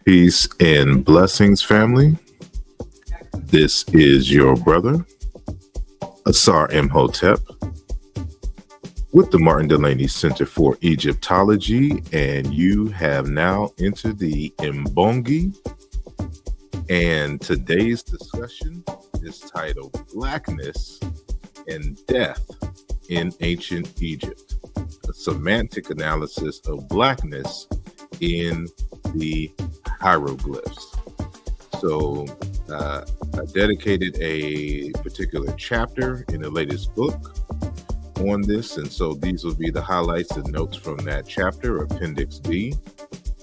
Peace and blessings, family. This is your brother, asarimhotep, with the Martin Delaney Center for Egyptology, and you have now entered the Mbongi. And today's discussion is titled Blackness and Death in Ancient Egypt, a semantic analysis of blackness in the hieroglyphs. So I dedicated a particular chapter in the latest book on this, and so these will be the highlights and notes from that chapter, Appendix D,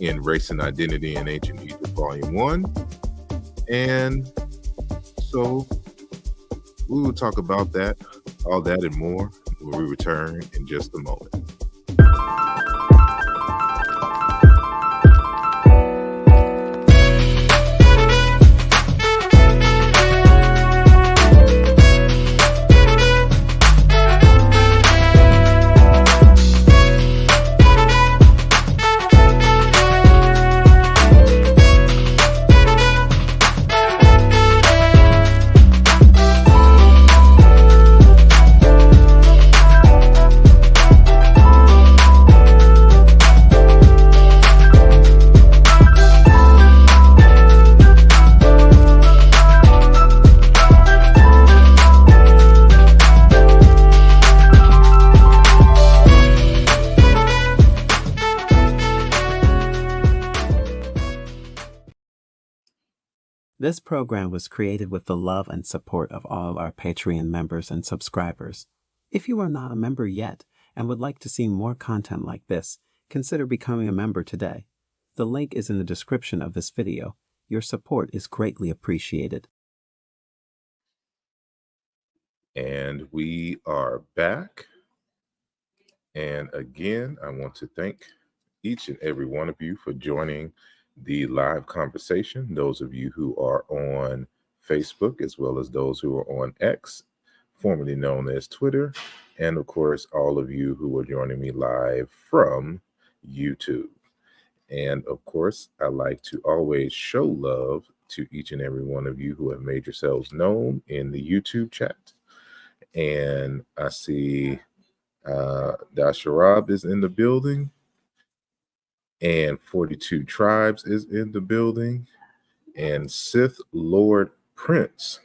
in Race and Identity in Ancient Egypt, Volume 1. And so we will talk about that, all that and more when we return in just a moment. This program was created with the love and support of all our Patreon members and subscribers. If you are not a member yet and would like to see more content like this, consider becoming a member today. The link is in the description of this video. Your support is greatly appreciated. And we are back. And again, I want to thank each and every one of you for joining the live conversation. Those of you who are on Facebook, as well as those who are on X, formerly known as Twitter, and of course, all of you who are joining me live from YouTube. And of course, I like to always show love to each and every one of you who have made yourselves known in the YouTube chat. And I see Dasharab is in the building, and 42 Tribes is in the building, and Sith Lord Prince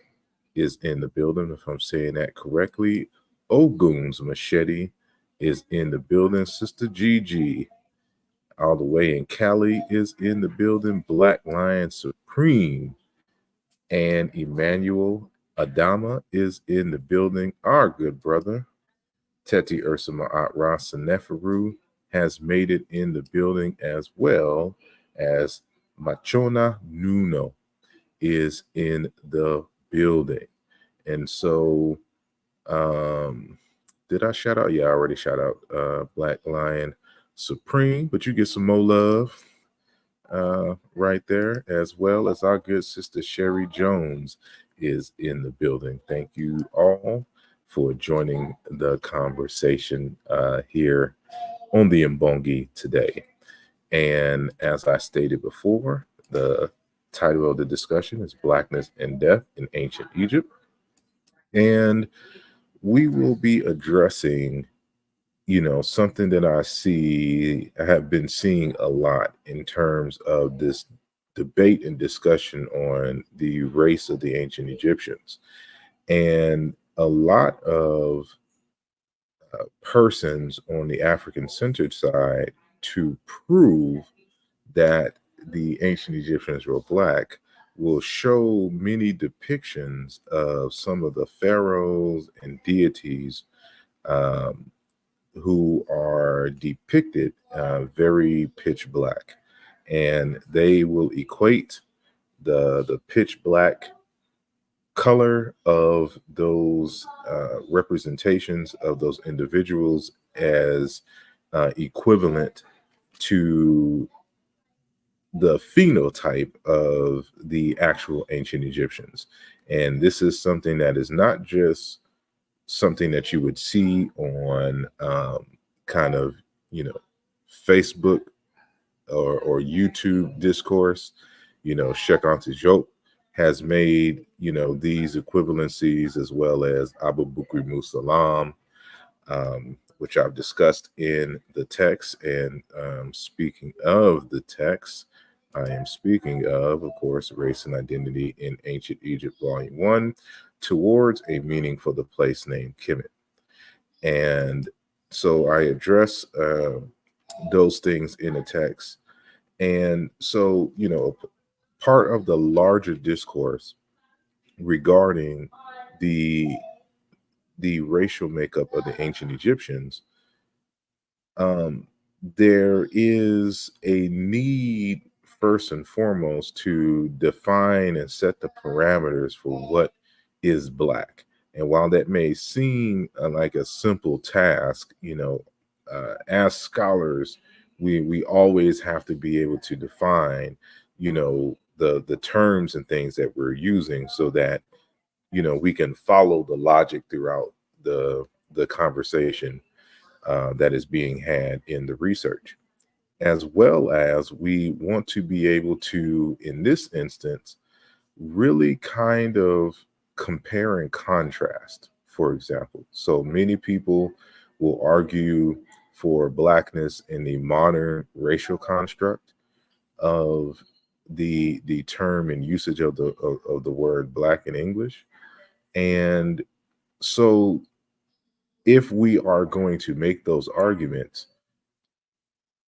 is in the building, if I'm saying that correctly. Ogun's Machete is in the building. Sister Gigi, all the way in Cali, is in the building. Black Lion Supreme and Emmanuel Adama is in the building. Our good brother, Teti Ursama Atra Neferu, has made it in the building, as well as Machona Nuno is in the building. And so, did I shout out? Yeah, I already shout out Black Lion Supreme, but you get some more love right there, as well as our good sister Sherry Jones is in the building. Thank you all for joining the conversation here on the Mbongi today. And as I stated before, the title of the discussion is Blackness and Death in Ancient Egypt. And we will be addressing, something that I have been seeing a lot in terms of this debate and discussion on the race of the ancient Egyptians. And a lot of persons on the African-centered side to prove that the ancient Egyptians were Black will show many depictions of some of the pharaohs and deities who are depicted very pitch black. And they will equate the pitch black color of those representations of those individuals as equivalent to the phenotype of the actual ancient Egyptians. And this is something that is not just something that you would see on kind of, Facebook or YouTube discourse. Shekhar Job has made, these equivalencies, as well as Abu Bakr Musalam, which I've discussed in the text. And speaking of the text, I am speaking of course, Race and Identity in Ancient Egypt, Volume 1, Towards a Meaning for the Place Name Kemet. And so I address those things in the text. And so, part of the larger discourse regarding the racial makeup of the ancient Egyptians, there is a need, first and foremost, to define and set the parameters for what is Black. And while that may seem like a simple task, as scholars, we always have to be able to define, the terms and things that we're using, so that we can follow the logic throughout the conversation that is being had in the research, as well as we want to be able to, in this instance, really kind of compare and contrast. For example, so many people will argue for Blackness in the modern racial construct of the term and usage of the word Black in English. And so if we are going to make those arguments,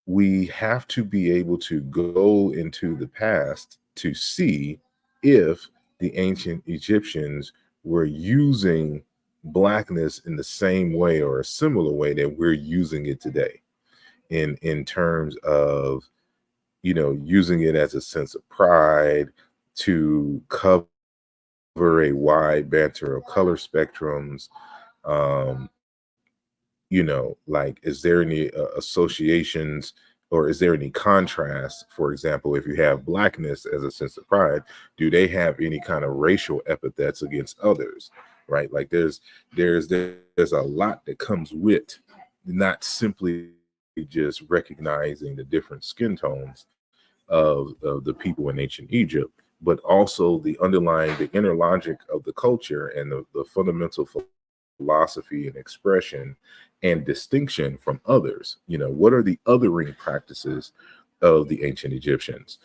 we have to be able to go into the past to see if the ancient Egyptians were using Blackness in the same way or a similar way that we're using it today, in terms of, using it as a sense of pride to cover a wide banter of color spectrums. Like, is there any associations, or is there any contrast? For example, if you have Blackness as a sense of pride, do they have any kind of racial epithets against others? Right? Like, there's a lot that comes with not simply just recognizing the different skin tones of the people in ancient Egypt, but also the inner logic of the culture, and the fundamental philosophy and expression and distinction from others. What are the othering practices of the ancient Egyptians?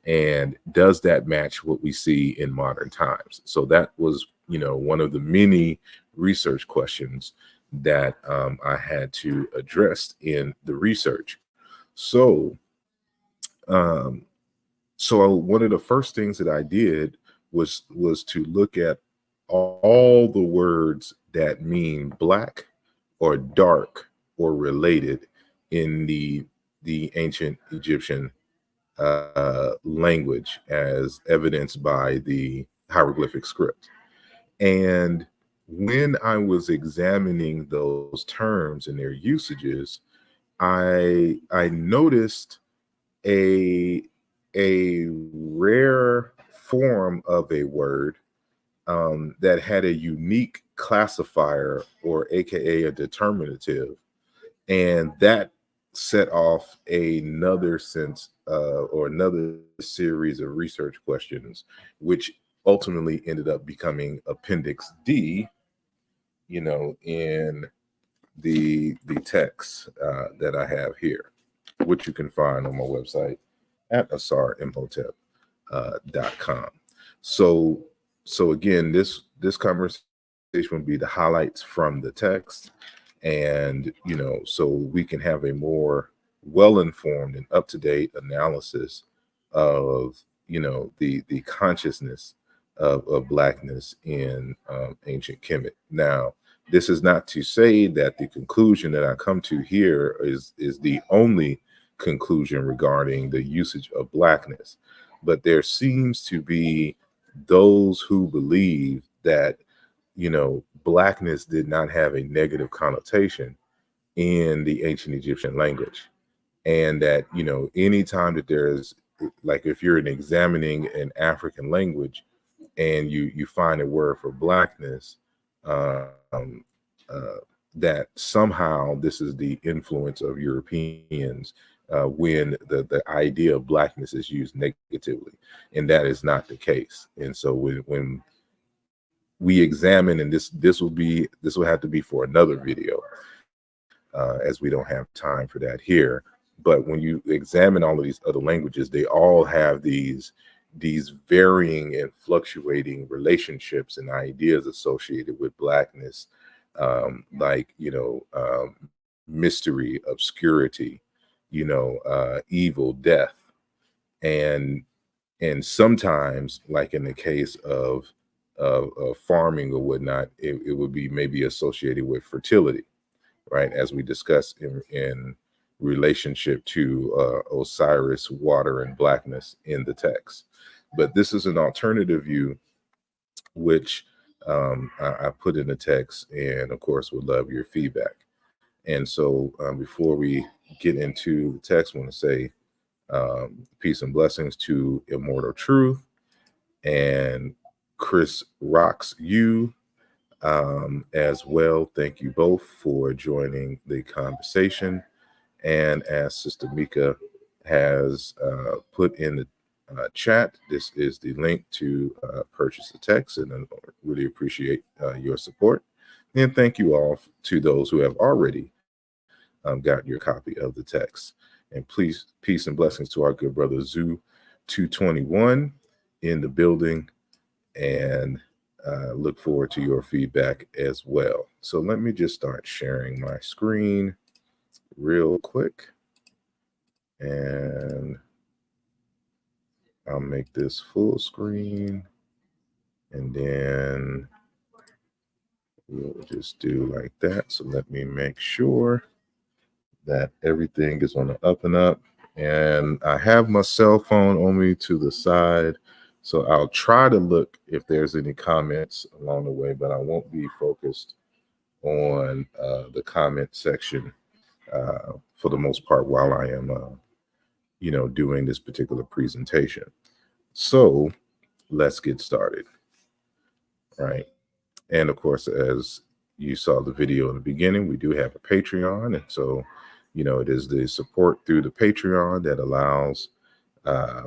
And does that match what we see in modern times? So that was, one of the many research questions that I had to address in the research. So, one of the first things that I did was to look at all the words that mean Black or dark or related in the ancient Egyptian language, as evidenced by the hieroglyphic script. And when I was examining those terms and their usages, I noticed a rare form of a word that had a unique classifier, or AKA a determinative, and that set off another sense or another series of research questions, which ultimately ended up becoming Appendix D, in the text that I have here, which you can find on my website at asarimhotep.com. So again, this conversation would be the highlights from the text, and so we can have a more well-informed and up-to-date analysis of the consciousness of Blackness in ancient Kemet. Now, this is not to say that the conclusion that I come to here is the only conclusion regarding the usage of Blackness, but there seems to be those who believe that Blackness did not have a negative connotation in the ancient Egyptian language, and that anytime that there's, like, if you're examining an African language and you find a word for Blackness, um, that somehow this is the influence of Europeans when the idea of blackness is used negatively, and that is not the case. And so when we examine, and this will have to be for another video, as we don't have time for that here. But when you examine all of these other languages, they all have these varying and fluctuating relationships and ideas associated with blackness, like mystery, obscurity, evil, death, and sometimes, like in the case of farming or whatnot, it would be maybe associated with fertility, right? As we discussed in relationship to Osiris, water, and blackness in the text. But this is an alternative view, which I put in the text, and of course would love your feedback. And so before we get into the text, I want to say peace and blessings to Immortal Truth and Chris Rocks You as well. Thank you both for joining the conversation. And as Sister Mika has put in the chat, this is the link to purchase the text, and I really appreciate your support. And thank you all to those who have already got your copy of the text. And please, peace and blessings to our good brother Zoo 221 in the building, and look forward to your feedback as well. So let me just start sharing my screen real quick, and I'll make this full screen, and then we'll just do like that. So let me make sure that everything is on the up and up, and I have my cell phone on me to the side, so I'll try to look if there's any comments along the way, but I won't be focused on the comment section for the most part while I am doing this particular presentation. So let's get started, right? And of course, as you saw the video in the beginning, we do have a Patreon, and so it is the support through the Patreon that allows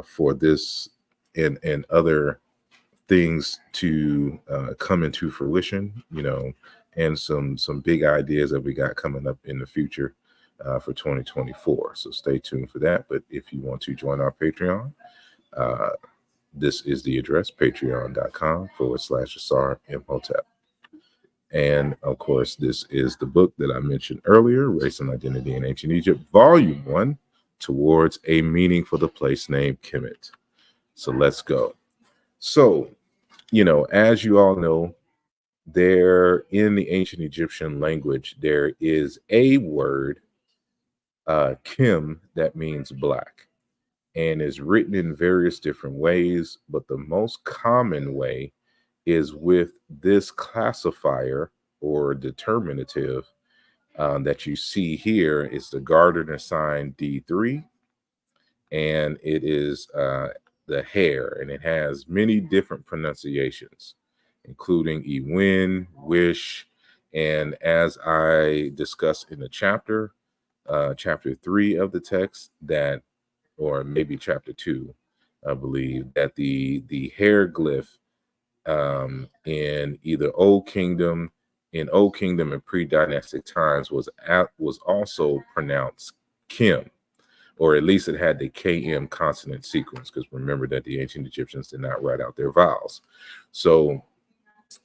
for this and other things to come into fruition, and some big ideas that we got coming up in the future for 2024. So stay tuned for that. But if you want to join our Patreon, this is the address, patreon.com/asarimhotep. And of course, this is the book that I mentioned earlier, Race and Identity in Ancient Egypt, Volume 1, Towards a Meaning for the Place Named Kemet. So let's go. So, as you all know, there in the ancient Egyptian language, there is a word, Kim, that means black, and is written in various different ways, but the most common way is with this classifier or determinative that you see here. Is the Gardner sign D3, and it is the hair, and it has many different pronunciations, including Ewin, wish, and as I discussed in the chapter 3 of the text, that, or maybe chapter 2, I believe, that the hieroglyph in either Old Kingdom and pre-dynastic times was also pronounced Kim, or at least it had the KM consonant sequence, because remember that the ancient Egyptians did not write out their vowels. So,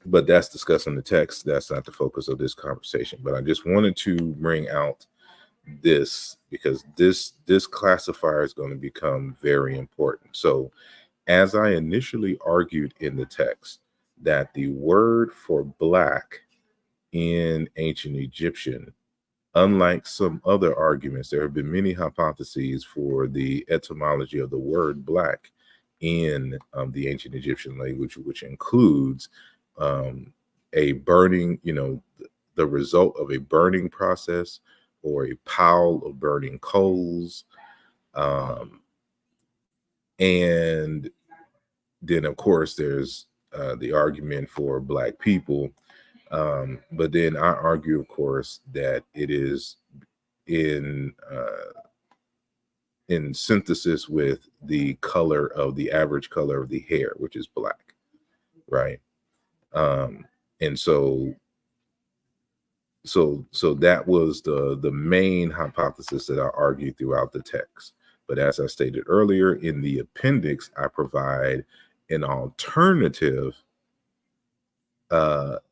but that's discussed in the text. That's not the focus of this conversation. But I just wanted to bring out this because this classifier is going to become very important. So, as I initially argued in the text, that the word for black in ancient Egyptian, unlike some other arguments, there have been many hypotheses for the etymology of the word black in the ancient Egyptian language, which includes a burning, the result of a burning process or a pile of burning coals. And then, of course, there's the argument for black people. But then I argue, of course, that it is in in synthesis with the color of the average color of the hair, which is black, right? And so that was the main hypothesis that I argued throughout the text. But as I stated earlier, in the appendix, I provide an alternative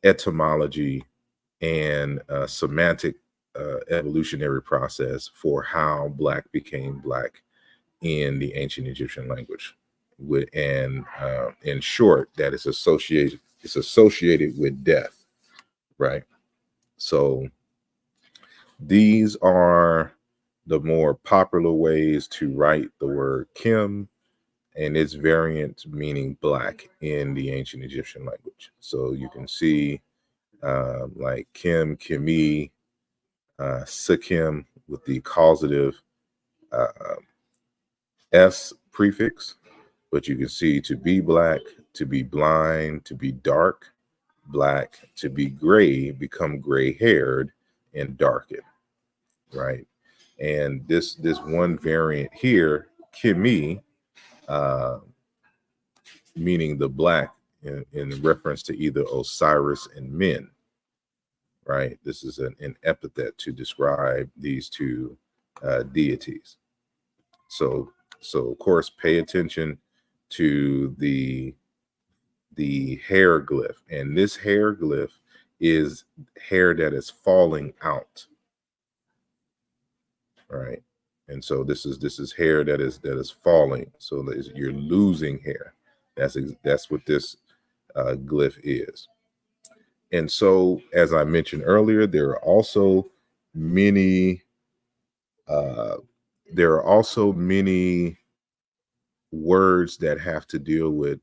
etymology and semantic evolutionary process for how black became black in the ancient Egyptian language. And in short, that is associated with death, right? So these are the more popular ways to write the word Kim and its variant meaning black in the ancient Egyptian language. So you can see like Kim, Kimi, Sikim with the causative S prefix, but you can see to be black, to be blind, to be dark, black, to be gray, become gray-haired and darken, right? And this one variant here, Kimi, meaning the black in reference to either Osiris and Men, right? This is an epithet to describe these two deities. So of course, pay attention to the hieroglyph, and this hieroglyph is hair that is falling out, right? And so this is hair that is falling. So you're losing hair. That's what this glyph is. And so, as I mentioned earlier, there are also many words that have to deal with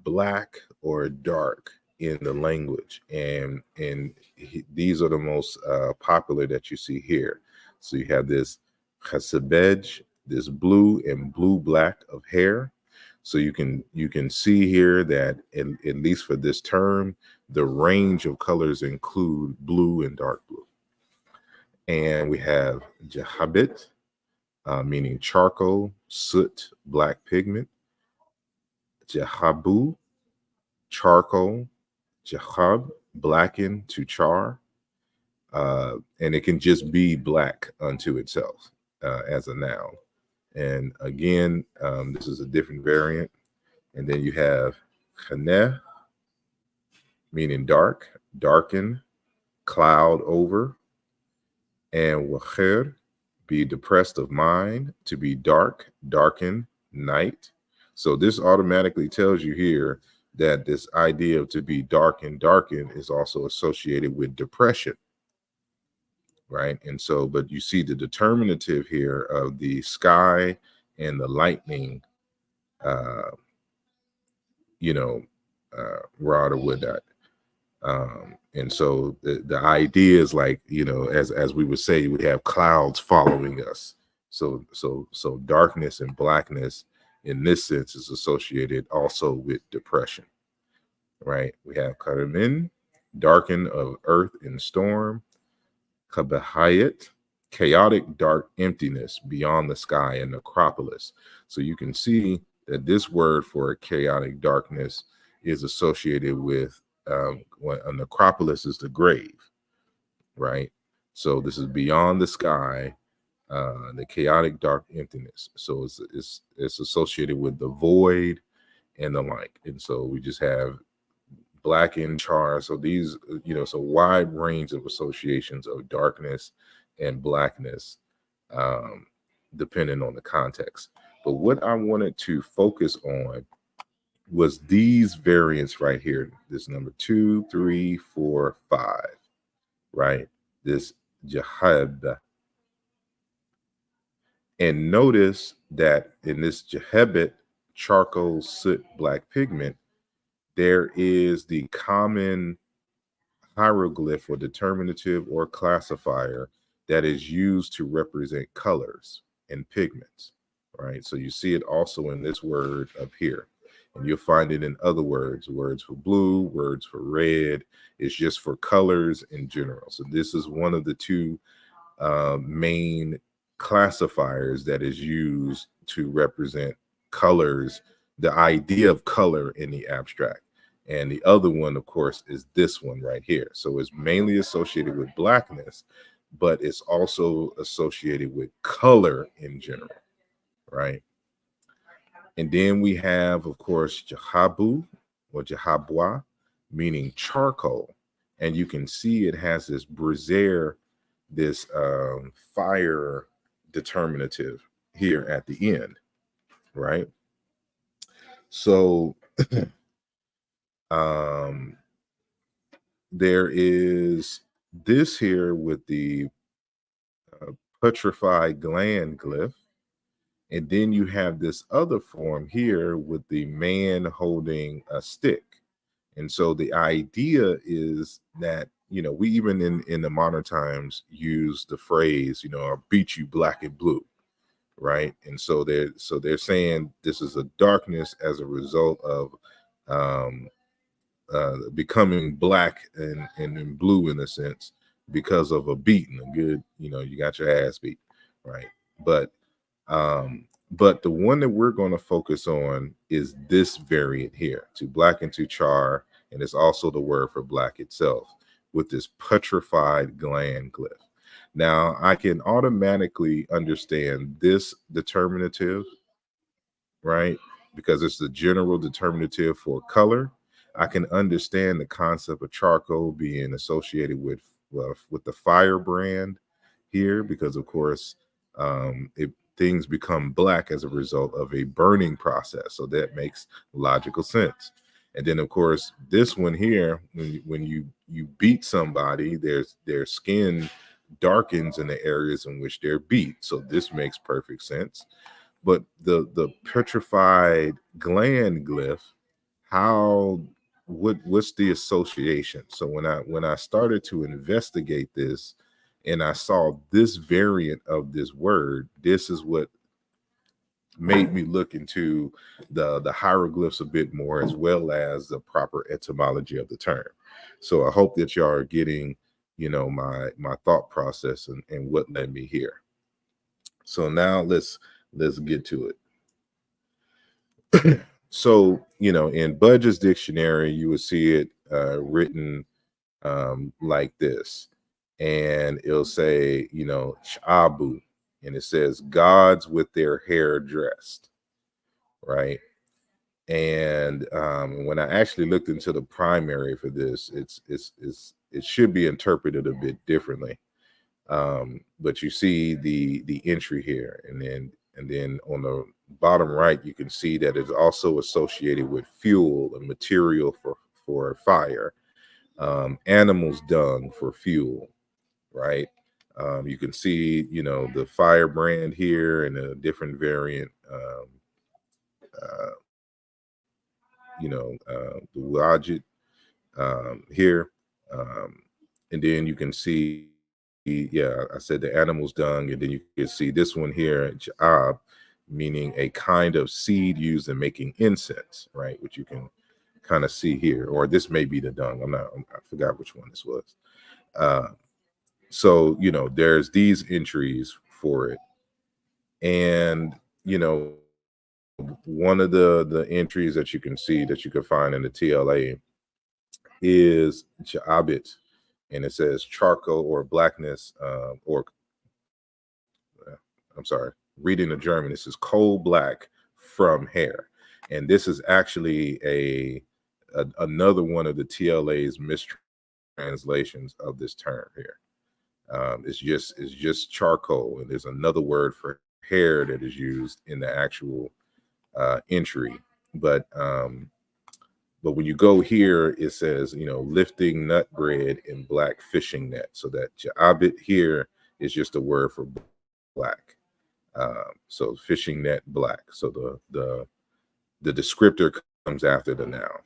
black or dark in the language, and these are the most popular that you see here. So you have this chasabej, this blue and blue black of hair. So you can see here that at least for this term, the range of colors include blue and dark blue. And we have jahabit, meaning charcoal, soot, black pigment. Jahabu, charcoal. Jahab, blacken to char. And it can just be black unto itself as a noun. And again, this is a different variant. And then you have khaneh, meaning dark, darken, cloud over. And wakher, be depressed of mind, to be dark, darken, night. So this automatically tells you here that this idea of to be dark and darken is also associated with depression, right? And so, but you see the determinative here of the sky and the lightning, rod or wood dot. And so the idea is like, as we would say, we have clouds following us. So darkness and blackness in this sense is associated also with depression, right? We have karamin, darken of earth in storm. Kabahayat, chaotic dark emptiness beyond the sky and necropolis. So you can see that this word for chaotic darkness is associated with a necropolis is the grave, right? So this is beyond the sky, the chaotic dark emptiness. So it's associated with the void and the like. And so we just have black and char. So these, it's a wide range of associations of darkness and blackness, depending on the context. But what I wanted to focus on was these variants right here. This number 2, 3, 4, 5, right? This jahab. And notice that in this jahebit, charcoal, soot, black pigment, there is the common hieroglyph or determinative or classifier that is used to represent colors and pigments, right? So you see it also in this word up here. And you'll find it in other words for blue, words for red. It's just for colors in general. So this is one of the two main classifiers that is used to represent colors, the idea of color in the abstract. And the other one, of course, is this one right here. So it's mainly associated with blackness, but it's also associated with color in general, right? And then we have, of course, Jahabu or Jahabwa, meaning charcoal. And you can see it has this brazier, this fire determinative here at the end, right? So there is this here with the petrified gland glyph. And then you have this other form here with the man holding a stick. And so the idea is that, you know, we even in the modern times use the phrase, you know, I'll beat you black and blue, right? And so they're saying this is a darkness as a result of becoming black and blue in a sense because of a beating, a good, you know, you got your ass beat, right? But the one that we're going to focus on is this variant here, to black and to char, and it's also the word for black itself, with this petrified gland glyph. Now I can automatically understand this determinative, right? Because it's the general determinative for color. I can understand the concept of charcoal being associated with the firebrand here, because of course things become black as a result of a burning process. So that makes logical sense. And then of course this one here, when you beat somebody, their skin darkens in the areas in which they're beat. So this makes perfect sense. But the petrified gland glyph, what's the association? So when I started to investigate this and I saw this variant of this word, this is what made me look into the hieroglyphs a bit more, as well as the proper etymology of the term. So I hope that y'all are getting, you know, my thought process and what led me here. So now let's get to it. So, you know, in Budge's dictionary, you would see it written like this, and it'll say, you know, Chabu, and it says gods with their hair dressed, right? And when I actually looked into the primary for this, it should be interpreted a bit differently. But you see the entry here, and then on the bottom right you can see that it's also associated with fuel and material for fire, animals dung for fuel, right? You can see, you know, the firebrand here and a different variant, uh, the Wajid here, and then you can see, yeah, I said the animal's dung, and then you can see this one here, Ja'ab, meaning a kind of seed used in making incense, right? Which you can kind of see here, or this may be the dung. I forgot which one this was. So, you know, there's these entries for it, and you know, one of the entries that you can see that you can find in the TLA is Ja'abit, and it says charcoal or blackness, or I'm sorry, reading the German, this is coal black from hair. And this is actually another one of the TLA's mistranslations of this term here. It's just charcoal, and there's another word for hair that is used in the actual entry. But when you go here, it says, you know, lifting nut bread in black fishing net. So that Ja'abit here is just a word for black. So fishing net black. So the descriptor comes after the noun.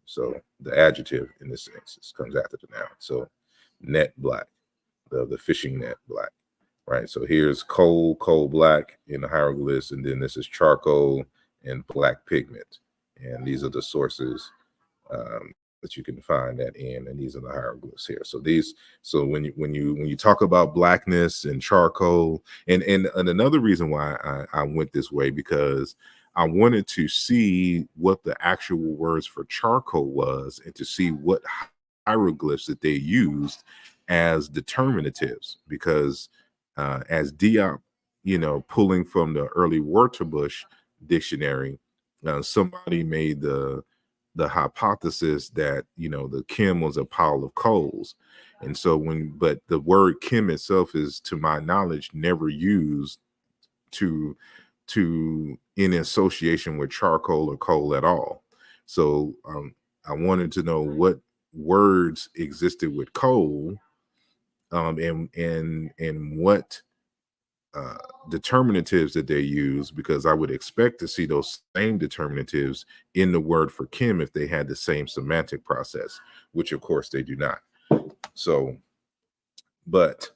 So the adjective in this sense comes after the noun. So net black, the fishing net black, right? So here's coal black in the hieroglyphs, and then this is charcoal and black pigment. And these are the sources that you can find that in, and these are the hieroglyphs here. So when you talk about blackness and charcoal, and another reason why I went this way, because I wanted to see what the actual words for charcoal was, and to see what hieroglyphs that they used as determinatives, because as Diop, pulling from the early Wörterbuch dictionary, somebody made the hypothesis that the Kim was a pile of coals. And so but the word Kim itself is, to my knowledge, never used to in association with charcoal or coal at all. So I wanted to know what words existed with coal, and what determinatives that they use, because I would expect to see those same determinatives in the word for Kim if they had the same semantic process, which of course they do not. So, but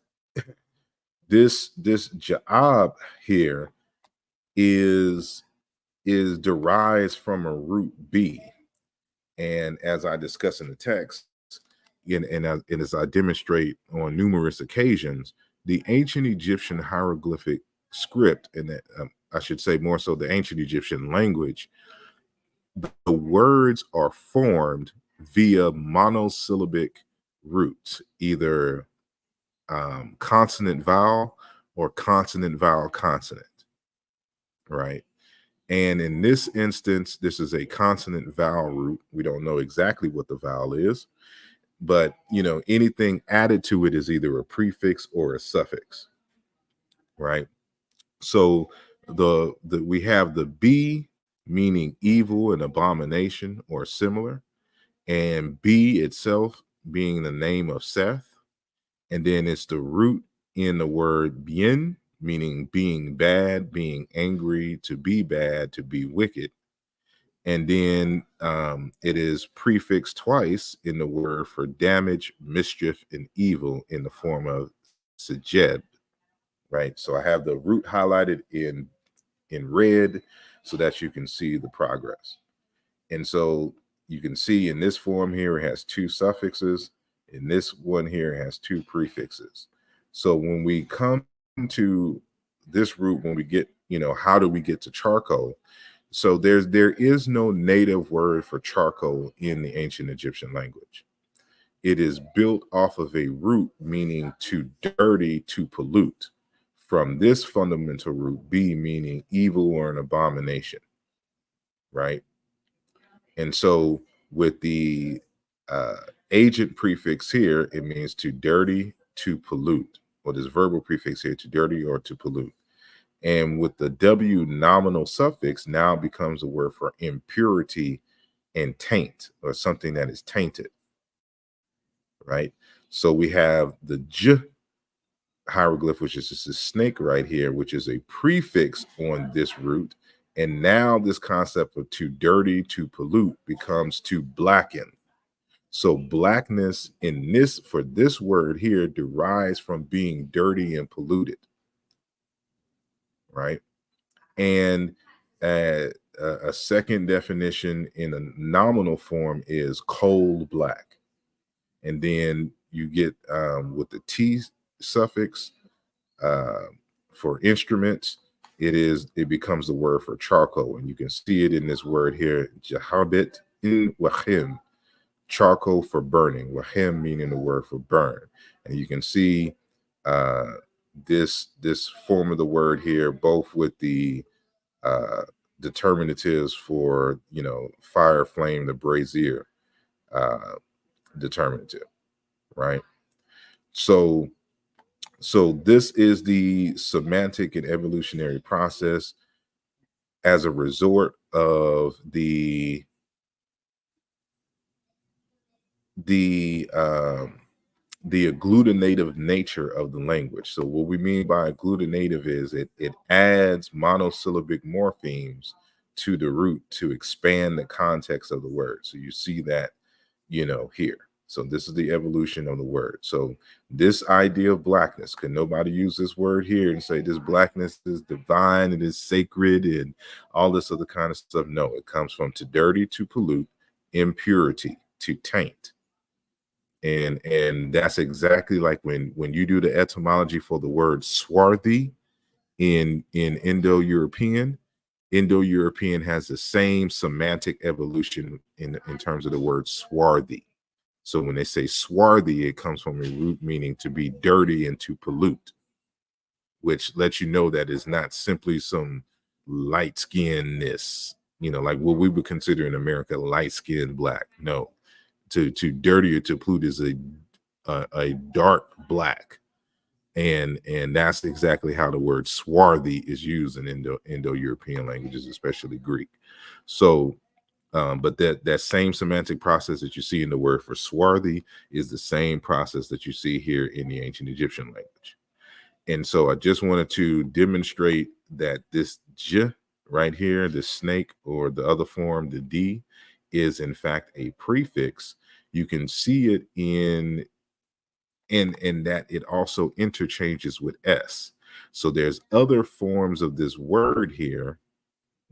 this Ja'ab here is derives from a root B, and as I discuss in the text, and as I demonstrate on numerous occasions, the ancient Egyptian hieroglyphic script, and I should say more so the ancient Egyptian language, the words are formed via monosyllabic roots, either consonant vowel or consonant vowel consonant, right? And in this instance, this is a consonant vowel root. We don't know exactly what the vowel is, but anything added to it is either a prefix or a suffix, right? So we have the B, meaning evil and abomination or similar, and B itself being the name of Seth, and then it's the root in the word bien, meaning being bad, being angry, to be bad, to be wicked. And then it is prefixed twice in the word for damage, mischief, and evil in the form of sejed, right? So I have the root highlighted in red so that you can see the progress. And so you can see in this form here, it has two suffixes. In this one here, it has two prefixes. So when we come to this root, when we get, how do we get to charcoal? So there is no native word for charcoal in the ancient Egyptian language. It is built off of a root meaning to dirty, to pollute, from this fundamental root B, meaning evil or an abomination, right? And so with the agent prefix here, it means to dirty, to pollute, or this verbal prefix here, to dirty or to pollute. And with the W nominal suffix, now becomes a word for impurity and taint, or something that is tainted, right? So we have the J hieroglyph, which is just a snake right here, which is a prefix on this root. And now this concept of to dirty, to pollute becomes to blacken. So blackness in this, for this word here, derives from being dirty and polluted, right? And a second definition in a nominal form is coal black. And then you get with the T suffix for instruments, it becomes the word for charcoal. And you can see it in this word here, jahabit in wahim, charcoal for burning, wahim meaning the word for burn. And you can see this form of the word here, both with the determinatives for fire, flame, the brazier determinative, right? So this is the semantic and evolutionary process as a resort of the agglutinative nature of the language. So what we mean by agglutinative is it adds monosyllabic morphemes to the root to expand the context of the word. So you see that, here. So this is the evolution of the word. So this idea of blackness, can nobody use this word here and say this blackness is divine, it is sacred, and all this other kind of stuff? No, it comes from to dirty, to pollute, impurity, to taint. And that's exactly like when you do the etymology for the word swarthy in Indo-European has the same semantic evolution in terms of the word swarthy. So when they say swarthy, it comes from a root meaning to be dirty and to pollute, which lets you know that it's not simply some light skinnedness, like what we would consider in America light skinned black. No, to dirty or to pollute is a dark black, and that's exactly how the word swarthy is used in Indo-European languages, especially Greek. So but that same semantic process that you see in the word for swarthy is the same process that you see here in the ancient Egyptian language. And so I just wanted to demonstrate that this j right here, the snake, or the other form, the d, is in fact a prefix. You can see it in that it also interchanges with s. So there's other forms of this word here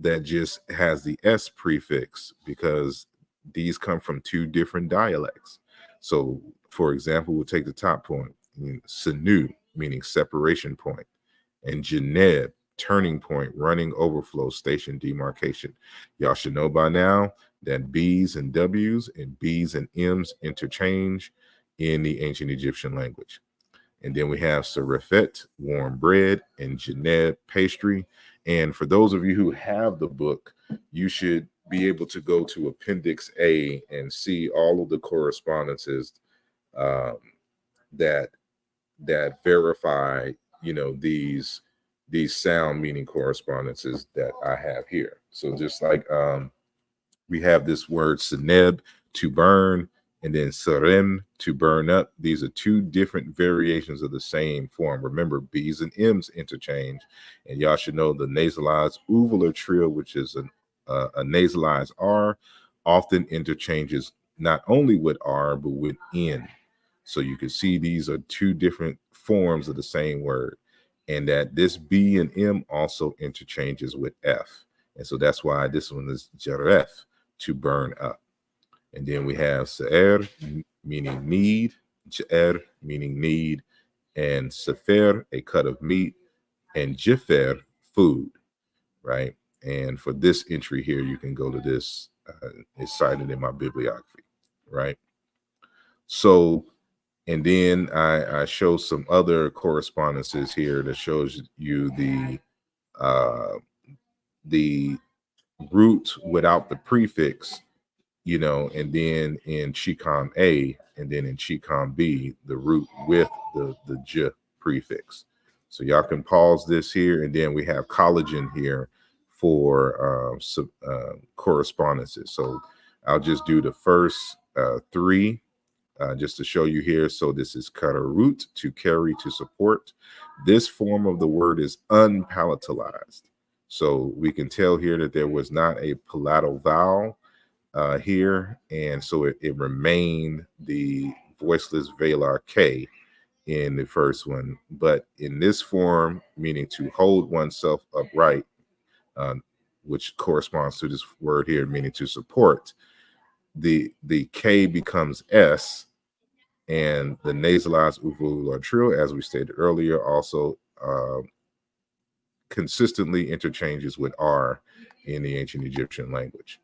that just has the s prefix because these come from two different dialects. So for example, we'll take the top point, sanu, meaning separation point, and janeb, turning point, running, overflow, station, demarcation. Y'all should know by now that b's and w's and b's and m's interchange in the ancient Egyptian language. And then we have sarafet, warm bread, and janeb, pastry. And for those of you who have the book, you should be able to go to Appendix A and see all of the correspondences that verify, these sound meaning correspondences that I have here. So just like we have this word seneb, to burn, and then sarem, to burn up. These are two different variations of the same form. Remember, B's and M's interchange, and y'all should know the nasalized uvular trill, which is a nasalized R, often interchanges not only with R, but with N. So you can see these are two different forms of the same word, and that this B and M also interchanges with F. And so that's why this one is jaref, to burn up. And then we have Se'er, meaning need, J'er, meaning need, and Sefer, a cut of meat, and Jifer, food, right? And for this entry here, you can go to this, it's cited in my bibliography, right? So, and then I show some other correspondences here that shows you the root without the prefix, and then in Chicom A, and then in Chicom B, the root with the J prefix. So y'all can pause this here, and then we have collagen here for correspondences. So I'll just do the first three just to show you here. So this is cutter root, to carry, to support. This form of the word is unpalatalized. So we can tell here that there was not a palatal vowel here, and so it remained the voiceless velar K in the first one. But in this form, meaning to hold oneself upright, which corresponds to this word here, meaning to support, the K becomes S, and the nasalized uvular trill, as we stated earlier, also consistently interchanges with R in the ancient Egyptian language,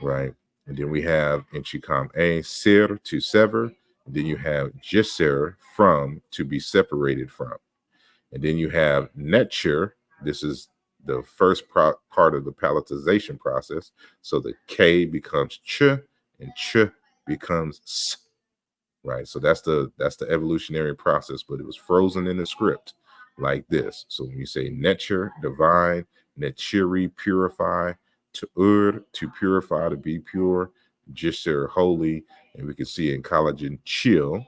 right? And then we have in Chicam A, sir, to sever. And then you have jisser, from, to be separated from. And then you have netcher. This is the first part of the palatalization process. So the K becomes ch, and ch becomes s, right? So that's the evolutionary process, but it was frozen in the script like this. So when you say netcher, divine, netchiri, purify, to purify, to be pure, jisser, holy, and we can see in collagen, chill,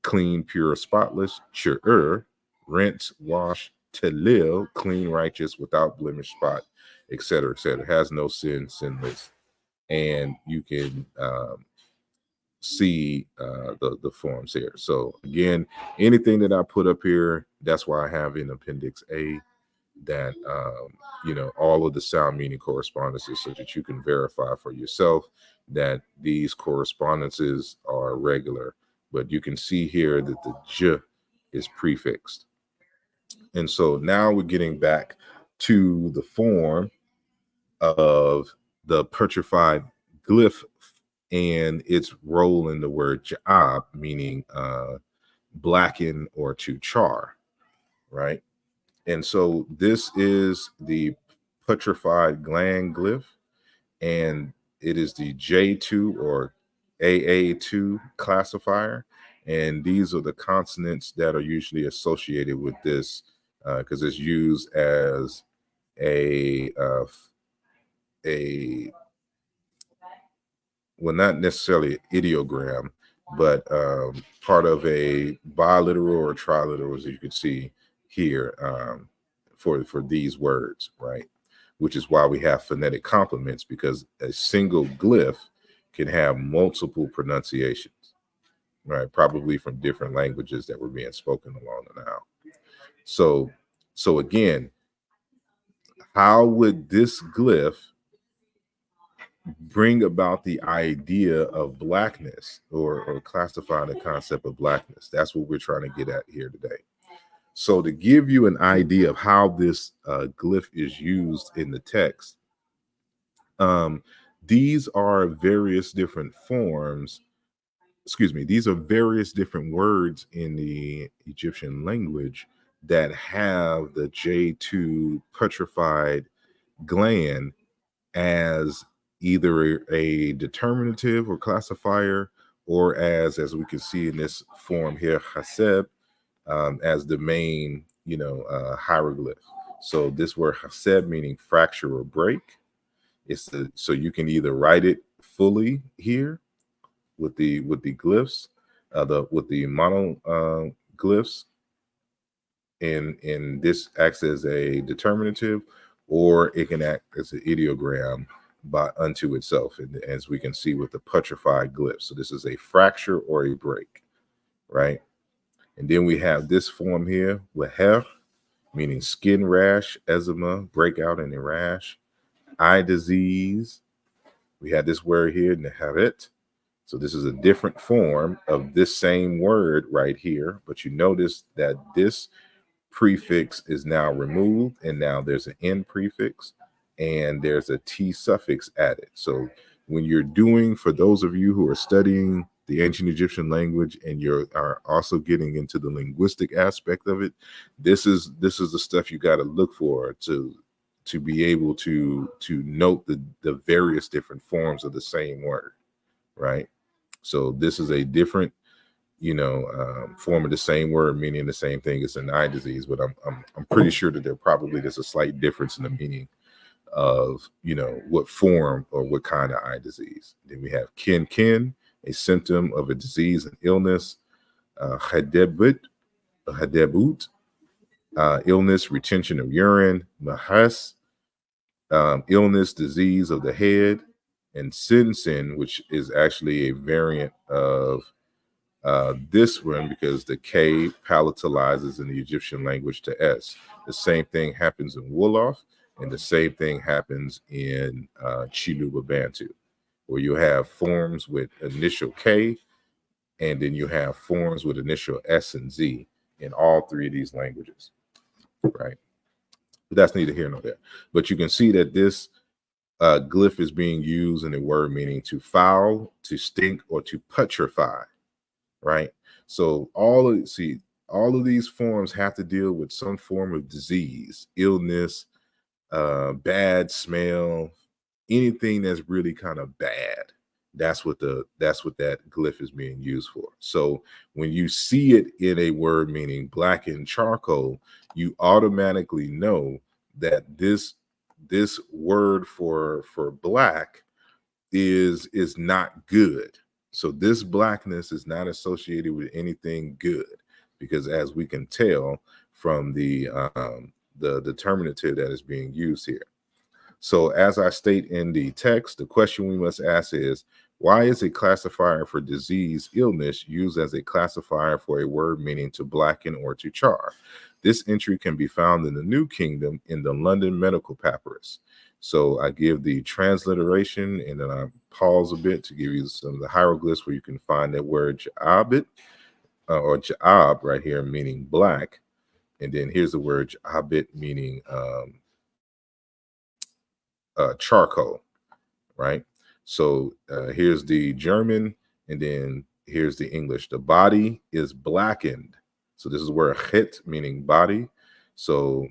clean, pure, spotless, chur, rinse, wash, telil, clean, righteous, without blemish, spot, etc., etc. Has no sin, sinless. And you can see the forms here. So again, anything that I put up here, that's why I have in Appendix A. that all of the sound meaning correspondences, so that you can verify for yourself that these correspondences are regular. But you can see here that the j is prefixed. And so now we're getting back to the form of the petrified glyph and its role in the word ja'ab, meaning blacken or to char, right? And so this is the petrified gland glyph, and it is the J2 or AA2 classifier. And these are the consonants that are usually associated with this, because it's used as a well, not necessarily an ideogram, but part of a biliteral or triliteral, as you can see here, for these words, right? Which is why we have phonetic complements, because a single glyph can have multiple pronunciations, right? Probably from different languages that were being spoken along and out. So again, how would this glyph bring about the idea of blackness, or classify the concept of blackness? That's what we're trying to get at here today. So to give you an idea of how this glyph is used in the text, these are various different forms. Excuse me, these are various different words in the Egyptian language that have the J2 petrified gland as either a determinative or classifier, or as we can see in this form here, haseb, as the main, hieroglyph. So this word haseb, meaning fracture or break, so you can either write it fully here with the glyphs, with the mono glyphs, and this acts as a determinative, or it can act as an ideogram by unto itself, and as we can see with the petrified glyph. So this is a fracture or a break, right? And then we have this form here, weher, meaning skin rash, eczema, breakout and a rash, eye disease. We have this word here, neheret. So this is a different form of this same word right here, but you notice that this prefix is now removed, and now there's an N prefix and there's a T suffix added. So when you're doing, for those of you who are studying the ancient Egyptian language and are also getting into the linguistic aspect of it, this is the stuff you got to look for to be able to note the various different forms of the same word, right? So this is a different form of the same word, meaning the same thing as an eye disease, but I'm pretty sure that there's a slight difference in the meaning of what form or what kind of eye disease. Then we have kin, a symptom of a disease and illness, hadebut, illness, retention of urine, mahas, illness, disease of the head, and sin, which is actually a variant of this one, because the K palatalizes in the Egyptian language to S. The same thing happens in Wolof, and the same thing happens in Chiluba Bantu, where you have forms with initial K, and then you have forms with initial S and Z in all three of these languages, right? But that's neither here nor there. But you can see that this glyph is being used in a word meaning to foul, to stink, or to putrefy, right? So all of these forms have to deal with some form of disease, illness, bad smell, anything that's really kind of bad. That's what that glyph is being used for. So when you see it in a word meaning black and charcoal, you automatically know that this word for black is not good. So this blackness is not associated with anything good, because as we can tell from the determinative that is being used here. So as I state in the text, the question we must ask is, Why is a classifier for disease, illness used as a classifier for a word meaning to blacken or to char? This entry can be found in the New Kingdom in the London Medical Papyrus. So I give the transliteration and then I pause a bit to give you some of the hieroglyphs where you can find that word ja'abit or ja'ab right here, meaning black. And then here's the word ja'abit, meaning charcoal, right? So here's the German, and then here's the English. The body is blackened. So this is where het, meaning body. So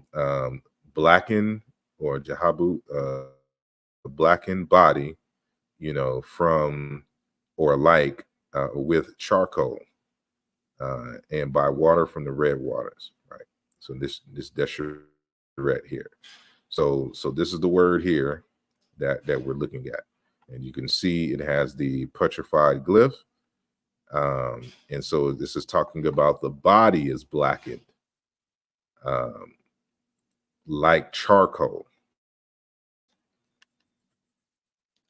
blackened or jahabu, blackened body, from or like with charcoal and by water from the red waters, right? So this deshuret here. So this is the word here that we're looking at, and you can see it has the petrified glyph, and so this is talking about the body is blackened like charcoal.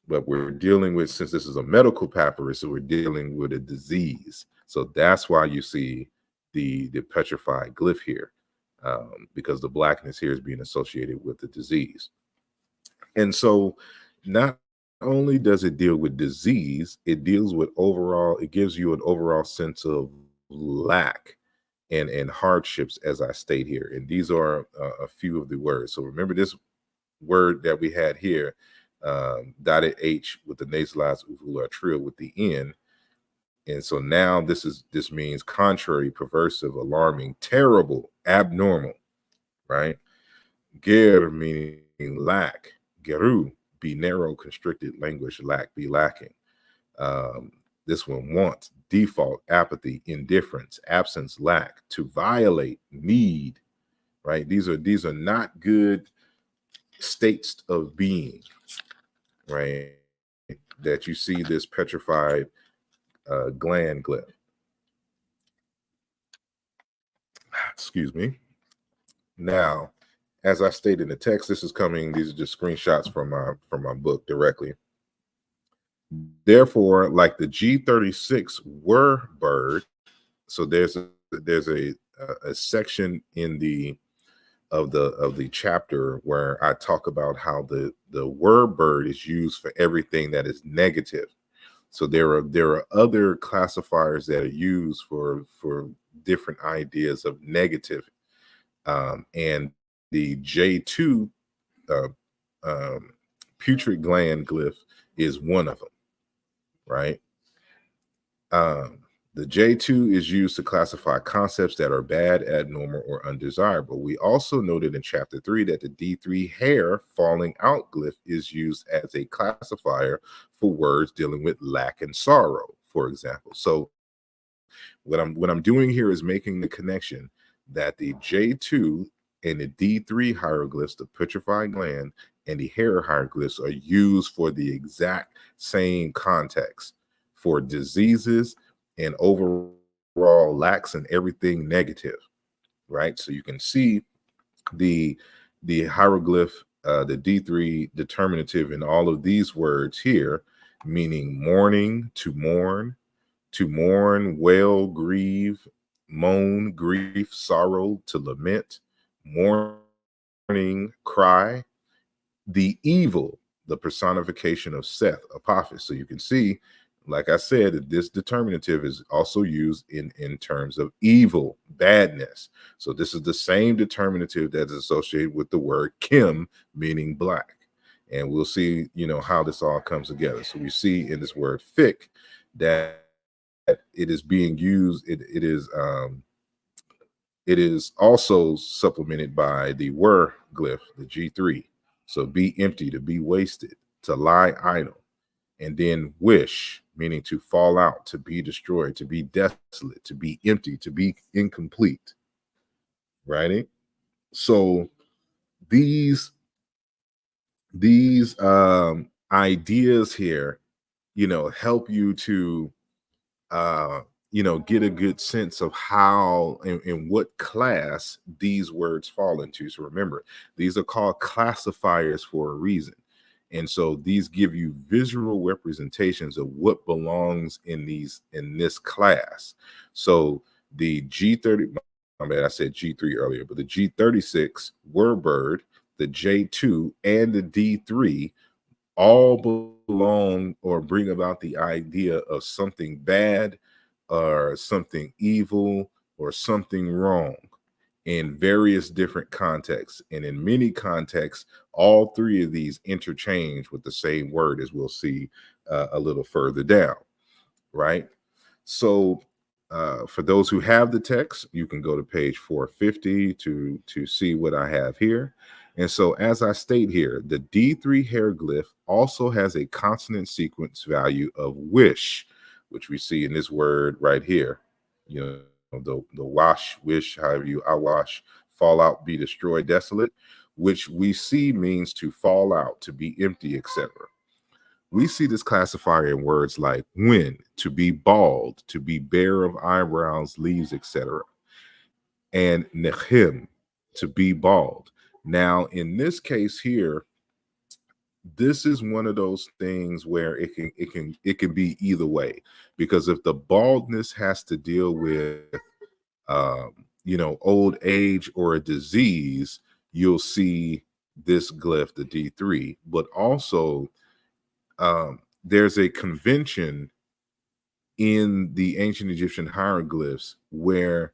But we're dealing with, since this is a medical papyrus, so we're dealing with a disease. So that's why you see the petrified glyph here, because the blackness here is being associated with the disease. And so not only does it deal with disease, it deals with overall, it gives you an overall sense of lack and hardships, as I state here. And these are a few of the words. So remember this word that we had here, dotted H with the nasalized uvula trill with the N. And so now this means contrary, perversive, alarming, terrible, abnormal, right? Ger meaning lack. Geru, be narrow, constricted, language, lack, be lacking. This one, want, default, apathy, indifference, absence, lack, to violate, need, right? These are not good states of being, right? That you see this petrified gland glyph. Excuse me. Now, as I stated in the text, these are just screenshots from my book directly. Therefore, like the G36 were bird, so there's a section in the chapter where I talk about how the word bird is used for everything that is negative. So there are other classifiers that are used for different ideas of negative, and the J2 putrid gland glyph is one of them, right? The J2 is used to classify concepts that are bad, abnormal, or undesirable. We also noted in chapter 3 that the D3 hair falling out glyph is used as a classifier for words dealing with lack and sorrow, for example. So what I'm doing here is making the connection that the J2 and the D3 hieroglyphs, the petrified gland, and the hair hieroglyphs are used for the exact same context for diseases and overall lacks and everything negative, right? So you can see the hieroglyph, the D3 determinative in all of these words here, meaning mourning, to mourn, wail, grieve, moan, grief, sorrow, to lament, mourning, cry, the evil, the personification of Seth, Apophis. So you can see, like I said, that this determinative is also used in terms of evil, badness. So this is the same determinative that is associated with the word Kim, meaning black. And we'll see, how this all comes together. So we see in this word fic that it is being used. It is also supplemented by the were glyph, the G3. So be empty, to be wasted, to lie idle. And then wish, meaning to fall out, to be destroyed, to be desolate, to be empty, to be incomplete. Right? So these ideas here, help you to get a good sense of how and what class these words fall into. So remember, these are called classifiers for a reason. And so these give you visual representations of what belongs in this class. So the G30, I mean, I said G3 earlier, but the G36 word bird, the J2, and the D3 all belong or bring about the idea of something bad or something evil or something wrong in various different contexts. And in many contexts, all three of these interchange with the same word, as we'll see a little further down, right? So for those who have the text, you can go to page 450 to see what I have here. And so as I state here, the D3 hieroglyph also has a consonant sequence value of wish, which we see in this word right here. You know, the wash, wish, however you, I wash, fall out, be destroyed, desolate, which we see means to fall out, to be empty, etc. We see this classifier in words like when, to be bald, to be bare of eyebrows, leaves, etc. And nechim, to be bald. Now, in this case here, this is one of those things where it can be either way, because if the baldness has to deal with old age or a disease, you'll see this glyph, the D3. But also there's a convention in the ancient Egyptian hieroglyphs where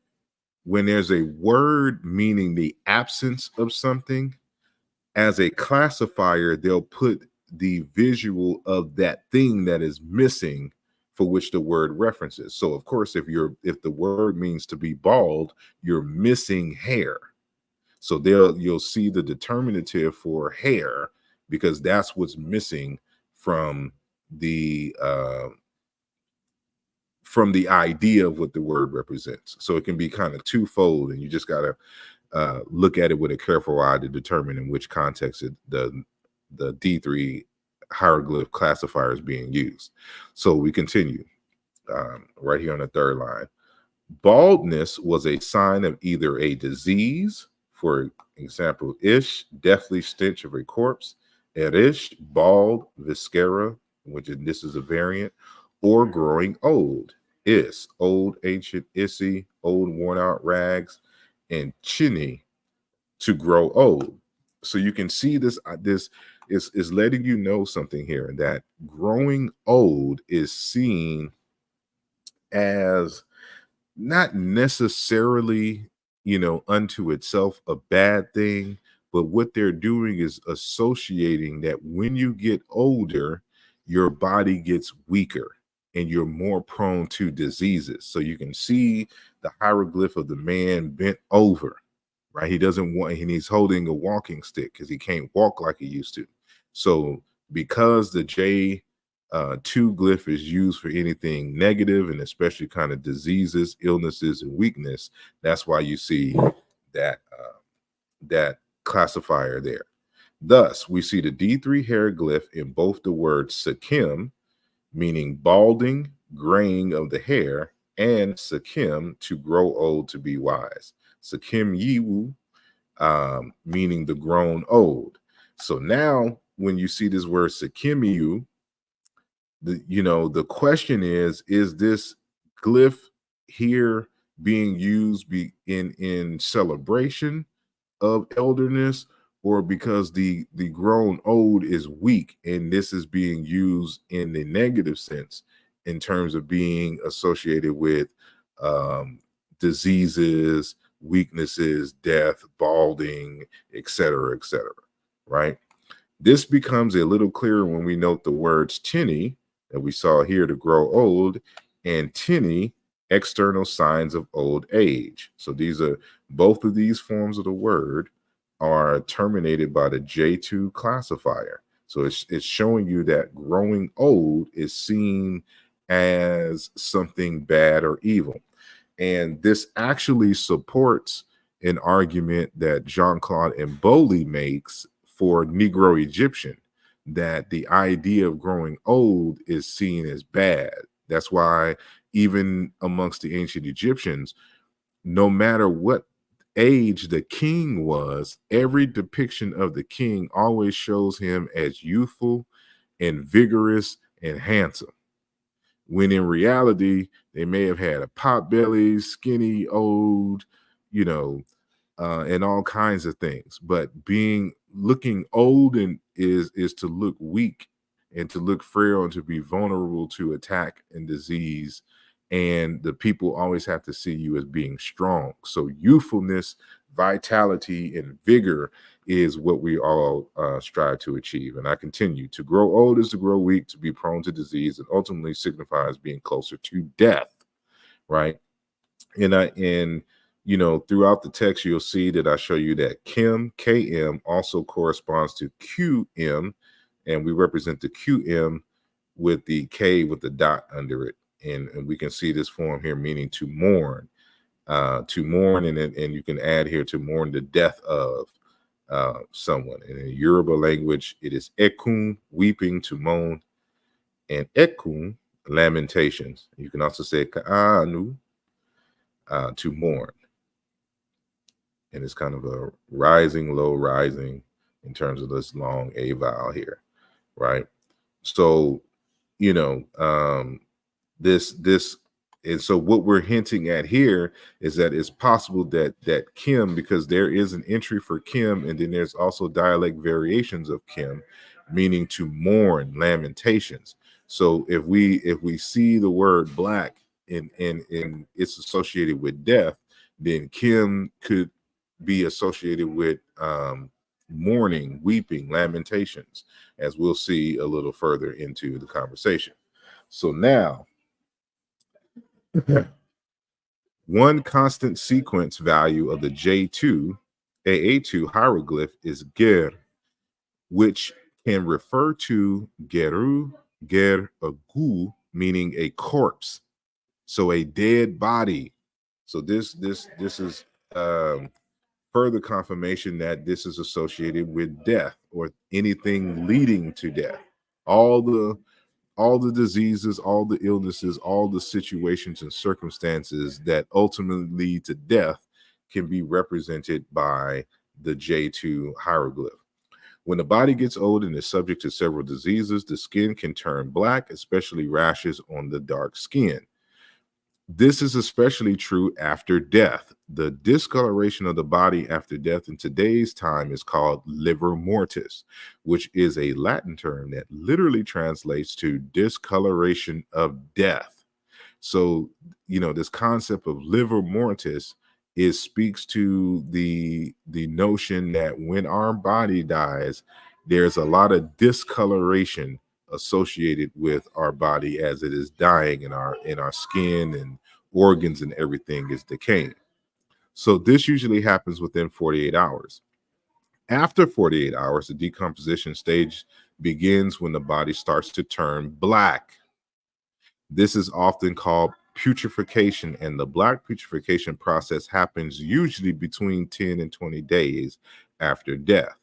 when there's a word meaning the absence of something, as a classifier, they'll put the visual of that thing that is missing for which the word references. So of course, if the word means to be bald, you're missing hair. So you'll see the determinative for hair, because that's what's missing from the idea of what the word represents. So it can be kind of twofold, and you just gotta look at it with a careful eye to determine in which context the D3 hieroglyph classifier is being used. So we continue right here on the third line. Baldness was a sign of either a disease, for example, ish, deathly stench of a corpse, erish, bald, viscera, this is a variant, or growing old, is, old, ancient, issy, old, worn out rags, and chini, to grow old. So you can see this is letting you know something here, that growing old is seen as not necessarily, unto itself a bad thing, but what they're doing is associating that when you get older, your body gets weaker and you're more prone to diseases. So you can see the hieroglyph of the man bent over, right? He doesn't want, and he's holding a walking stick because he can't walk like he used to. So because the J2 glyph is used for anything negative, and especially kind of diseases, illnesses, and weakness, that's why you see that that classifier there. Thus, we see the D3 hieroglyph in both the word sakim, meaning balding, graying of the hair, and sakim, to grow old, to be wise. Sakim yiwu, meaning the grown old. So now when you see this word sakimiyu, the question is this glyph here being used in celebration of elderness, or because the grown old is weak, and this is being used in the negative sense in terms of being associated with diseases, weaknesses, death, balding, etc., right? This becomes a little clearer when we note the words tinny that we saw here, to grow old, and tinny, external signs of old age. So both of these forms of the word are terminated by the J2 classifier. So it's showing you that growing old is seen as something bad or evil. And this actually supports an argument that Jean-Claude Mboli makes for Negro Egyptian, that the idea of growing old is seen as bad. That's why even amongst the ancient Egyptians, no matter what age the king was, every depiction of the king always shows him as youthful and vigorous and handsome, when in reality they may have had a pot belly, skinny, old, you know, and all kinds of things. But looking old and is to look weak and to look frail and to be vulnerable to attack and disease. And the people always have to see you as being strong. So youthfulness, vitality, and vigor is what we all strive to achieve. And I continue: to grow old is to grow weak, to be prone to disease, and ultimately signifies being closer to death, right? And you know, throughout the text, you'll see that I show you that KM also corresponds to QM, and we represent the QM with the K with the dot under it. And we can see this form here, meaning to mourn, and you can add here to mourn the death of someone. And in Yoruba language, it is ekun, weeping, to moan, and ekun, lamentations. You can also say ka'anu, to mourn. And it's kind of a rising, low, rising in terms of this long A vowel here, right? So, you know, and so what we're hinting at here is that it's possible that Kim, because there is an entry for Kim, and then there's also dialect variations of Kim, meaning to mourn, lamentations. So if we see the word black and it's associated with death, then Kim could be associated with mourning, weeping, lamentations, as we'll see a little further into the conversation. So now, one constant sequence value of the J2 AA2 hieroglyph is ger, which can refer to geru, ger, agu, meaning a corpse, so a dead body. So this is further confirmation that this is associated with death or anything leading to death. All the diseases, all the illnesses, all the situations and circumstances that ultimately lead to death can be represented by the J2 hieroglyph. When the body gets old and is subject to several diseases, the skin can turn black, especially rashes on the dark skin. This is especially true after death. The discoloration of the body after death in today's time is called livor mortis, which is a Latin term that literally translates to discoloration of death. So, you know, this concept of livor mortis speaks to the notion that when our body dies, there's a lot of discoloration associated with our body as it is dying, in our skin and organs and everything is decaying. So this usually happens within 48 hours. After 48 hours, the decomposition stage begins when the body starts to turn black. This is often called putrefaction, and the black putrefaction process happens usually between 10 and 20 days after death.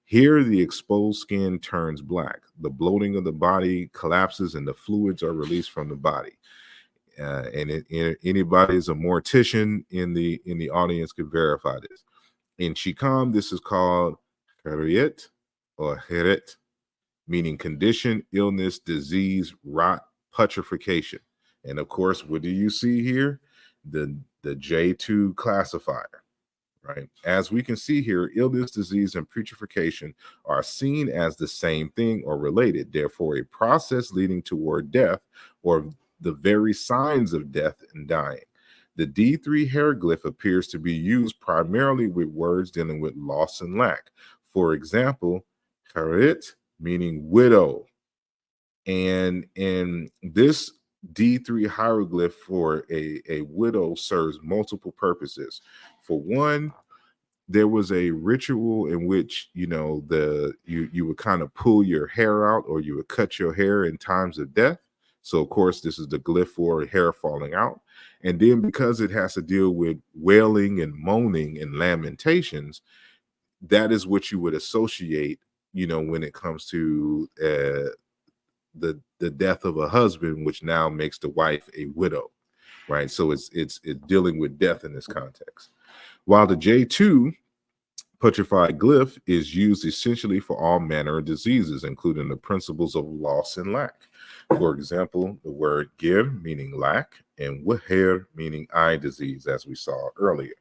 Here, the exposed skin turns black. The bloating of the body collapses and the fluids are released from the body. Anybody is a mortician in the audience could verify this. In Chicam, this is called heriet or heret, meaning condition, illness, disease, rot, putrefaction. And of course, what do you see here? The J2 classifier. Right. As we can see here, illness, disease, and putrefaction are seen as the same thing or related. Therefore, a process leading toward death or the very signs of death and dying. The D3 hieroglyph appears to be used primarily with words dealing with loss and lack. For example, harit, meaning widow. And this D3 hieroglyph for a widow serves multiple purposes. For one, there was a ritual in which, you know, you would kind of pull your hair out, or you would cut your hair in times of death. So, of course, this is the glyph for hair falling out. And then because it has to deal with wailing and moaning and lamentations, that is what you would associate, you know, when it comes to the death of a husband, which now makes the wife a widow, right? So it's dealing with death in this context. while the J2 Petrified glyph is used essentially for all manner of diseases, including the principles of loss and lack. For example, the word gir, meaning lack, and wahir, meaning eye disease, as we saw earlier,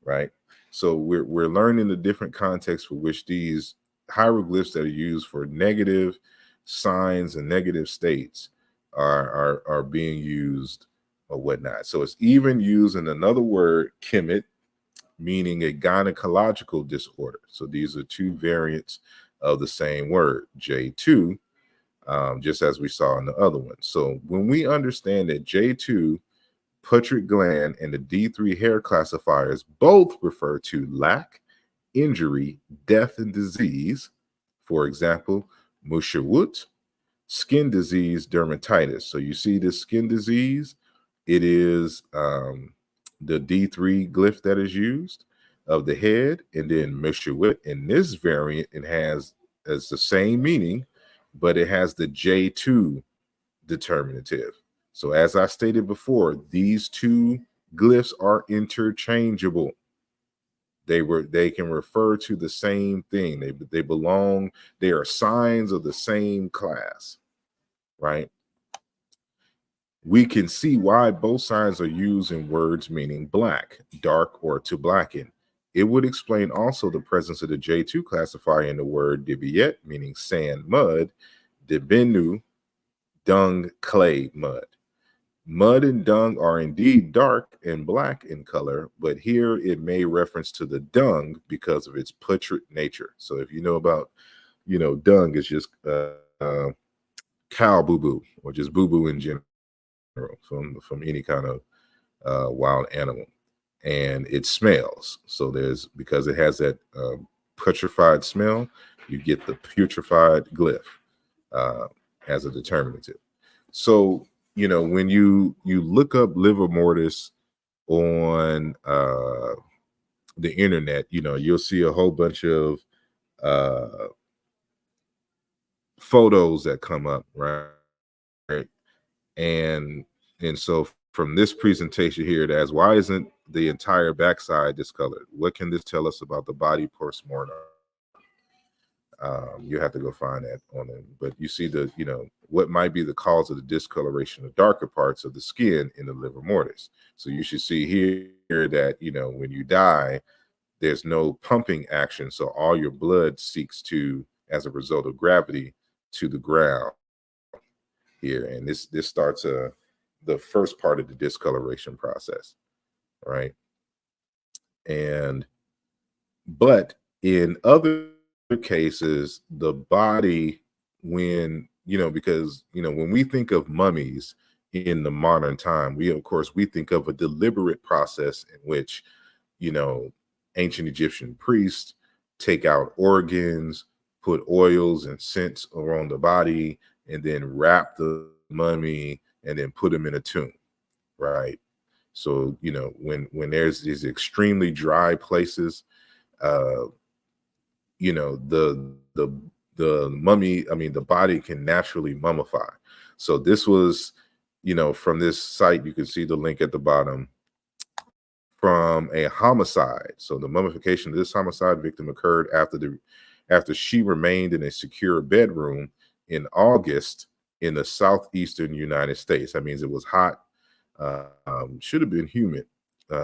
right? So we're learning the different contexts for which these hieroglyphs that are used for negative signs and negative states are being used or whatnot. So it's even used in another word, kimit, meaning a gynecological disorder. So these are two variants of the same word, J2, just as we saw in the other one. So when we understand that J2, putrid gland, and the D3 hair classifiers both refer to lack, injury, death, and disease, for example, mushawut, skin disease, dermatitis. So you see this skin disease, it is the D3 glyph that is used of the head, and then Meshawit. In this variant, it has as the same meaning, but it has the J2 determinative. So as I stated before, these two glyphs are interchangeable. They can refer to the same thing. They belong, they are signs of the same class, right? We can see why both signs are used in words meaning black, dark, or to blacken. It would explain also the presence of the J2 classifier in the word dibiet, meaning sand, mud, dibinu, dung, clay, mud. Mud and dung are indeed dark and black in color, but here it may reference to the dung because of its putrid nature. So if you know about, dung is just cow boo-boo or just boo-boo in general from any kind of wild animal, and it smells. So because it has that putrefied smell, you get the putrefied glyph as a determinative. So when you look up livor mortis on the internet, you'll see a whole bunch of photos that come up, right? And so from this presentation here, it asks, why isn't the entire backside discolored? What can this tell us about the body post-mortem? You have to go find that on it. But you see what might be the cause of the discoloration of darker parts of the skin in the livor mortis. So you should see here that, when you die, there's no pumping action. So all your blood seeks to, as a result of gravity, to the ground here. And this starts the first part of the discoloration process, right? But in other cases, the body, when because when we think of mummies in the modern time, we think of a deliberate process in which ancient Egyptian priests take out organs, put oils and scents around the body, and then wrap the mummy and then put them in a tomb, right? So when there's these extremely dry places, the mummy, the body can naturally mummify. So this was, from this site, you can see the link at the bottom, from a homicide. So the mummification of this homicide victim occurred after she remained in a secure bedroom in August in the southeastern United States. That means it was hot. Should have been humid,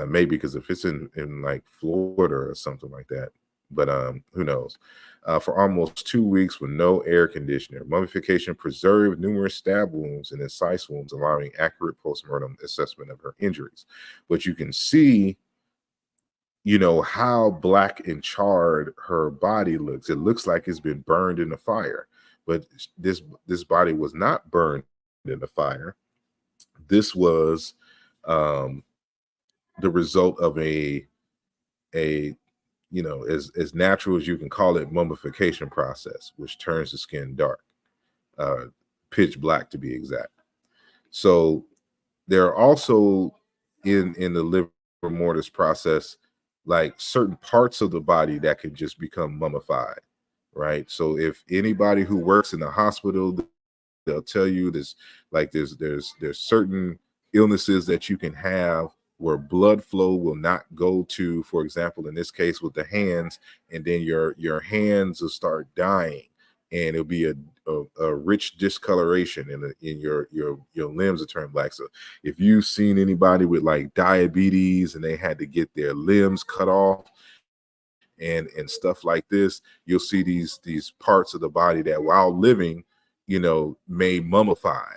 maybe, because if it's in like Florida or something like that, but who knows? For almost 2 weeks with no air conditioner. Mummification preserved numerous stab wounds and incise wounds, allowing accurate postmortem assessment of her injuries. But you can see, how black and charred her body looks. It looks like it's been burned in the fire, but this body was not burned in the fire. This was the result of a as natural as you can call it, mummification process, which turns the skin dark, pitch black to be exact. So there are also in the livor mortis process, like certain parts of the body that can just become mummified, right? So if anybody who works in the hospital, they'll tell you this, like there's certain illnesses that you can have where blood flow will not go to, for example, in this case with the hands, and then your hands will start dying, and it'll be a rich discoloration, in your limbs will turn black. So if you've seen anybody with like diabetes and they had to get their limbs cut off and stuff like this, you'll see these parts of the body that while living, may mummify.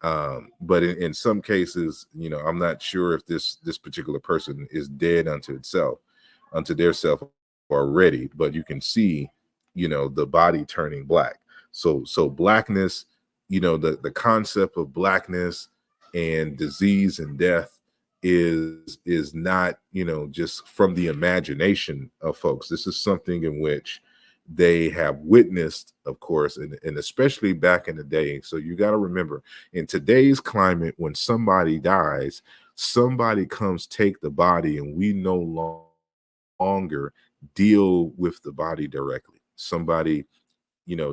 But in some cases, I'm not sure if this particular person is dead unto their self already, but you can see, the body turning black. So blackness, the concept of blackness and disease and death is not, just from the imagination of folks. This is something in which they have witnessed, of course, and especially back in the day. So you got to remember, in today's climate, when somebody dies, somebody comes take the body, and we no longer deal with the body directly. Somebody,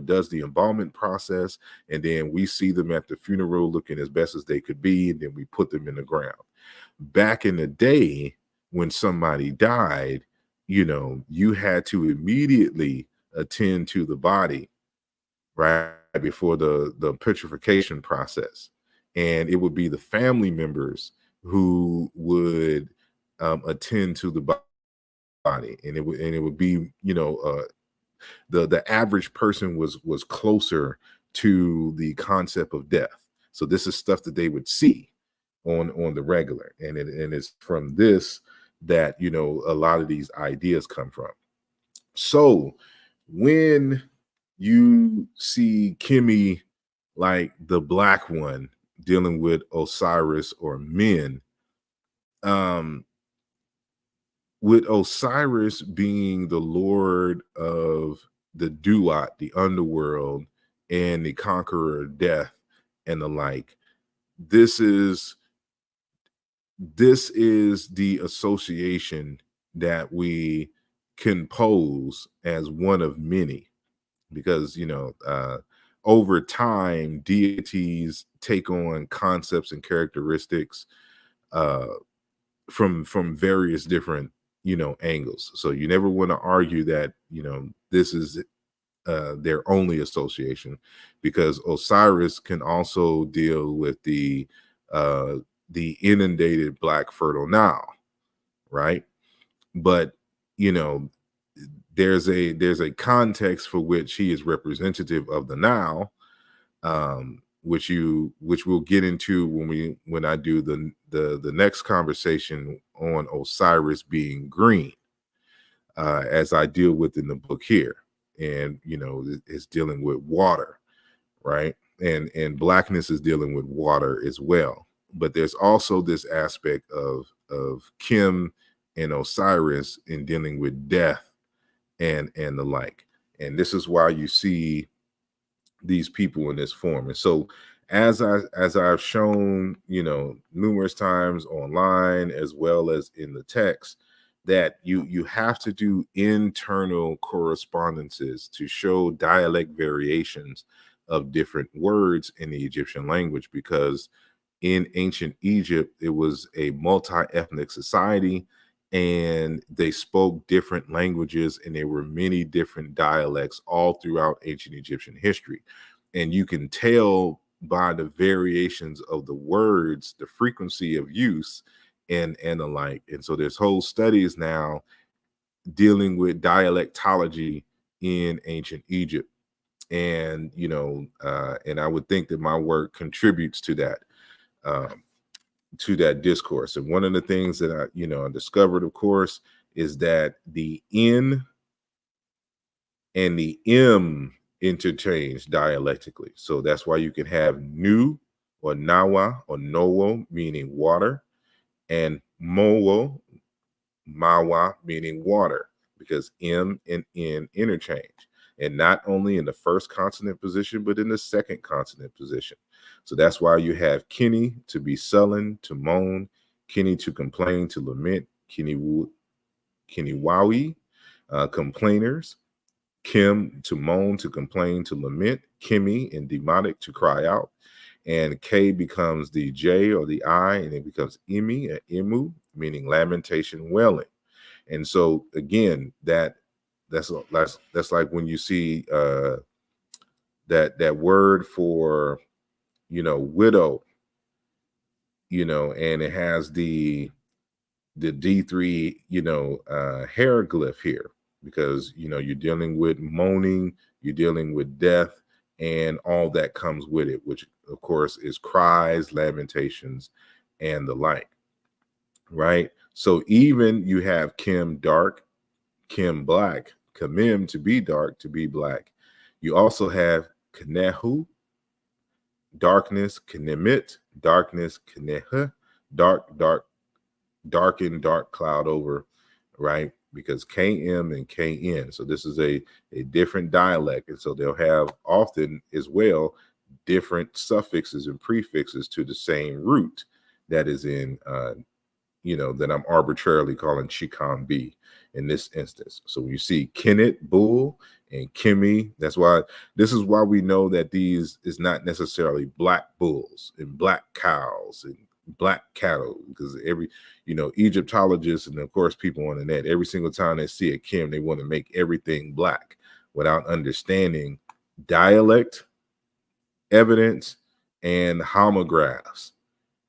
does the embalming process, and then we see them at the funeral looking as best as they could be, and then we put them in the ground. Back in the day, when somebody died, you had to immediately attend to the body right before the petrification process, and it would be the family members who would attend to the body, and it would be, the average person was closer to the concept of death. So this is stuff that they would see on the regular, and it's from this that a lot of these ideas come from. So when you see Kimmy, like the black one, dealing with Osiris or men, with Osiris being the lord of the Duat, the underworld, and the conqueror of death and the like, this is the association that we can pose as one of many, because over time deities take on concepts and characteristics from various different angles. So you never want to argue that this is their only association, because Osiris can also deal with the inundated black fertile Nile, right? But there's a context for which he is representative of the Nile, which we'll get into when I do the next conversation on Osiris being green, as I deal with in the book here, and it's dealing with water, right? And blackness is dealing with water as well. But there's also this aspect of Kim and Osiris in dealing with death and the like. And this is why you see these people in this form. And so as I've shown, numerous times online as well as in the text, that you have to do internal correspondences to show dialect variations of different words in the Egyptian language, because in ancient Egypt, it was a multi-ethnic society, and they spoke different languages, and there were many different dialects all throughout ancient Egyptian history. And you can tell by the variations of the words, the frequency of use, and the like. And so there's whole studies now dealing with dialectology in ancient Egypt. And and I would think that my work contributes to that discourse. And one of the things that I discovered, of course, is that the N and the M interchange dialectically. So that's why you can have nu or nawa or nowo, meaning water, and mowo, mawa, meaning water, because M and N interchange. And not only in the first consonant position, but in the second consonant position. So that's why you have Kini, to be sullen, to moan, Kini, to complain, to lament, Kiniwawi, complainers, Kim, to moan, to complain, to lament, Kimi, in demotic, to cry out. and K becomes the J or the I, and it becomes Imi or Imu, meaning lamentation, wailing. And so again, that's like when you see that word for widow, and it has the D3 hieroglyph here, because you're dealing with moaning, you're dealing with death, and all that comes with it, which of course is cries, lamentations, and the like, right? So even you have Kim dark, Kim black, Kamim to be dark, to be black. You also have Knehu, darkness, Knemit, darkness, Kneha, darken, dark cloud over, right? Because KM and KN. So this is a different dialect. And so they'll have often as well different suffixes and prefixes to the same root that is in that I'm arbitrarily calling Chikan B in this instance. So when you see Kenneth, bull, and Kimmy, this is why we know that these is not necessarily black bulls and black cows and black cattle, because every, Egyptologists and of course people on the net, every single time they see a Kim, they want to make everything black without understanding dialect, evidence, and homographs,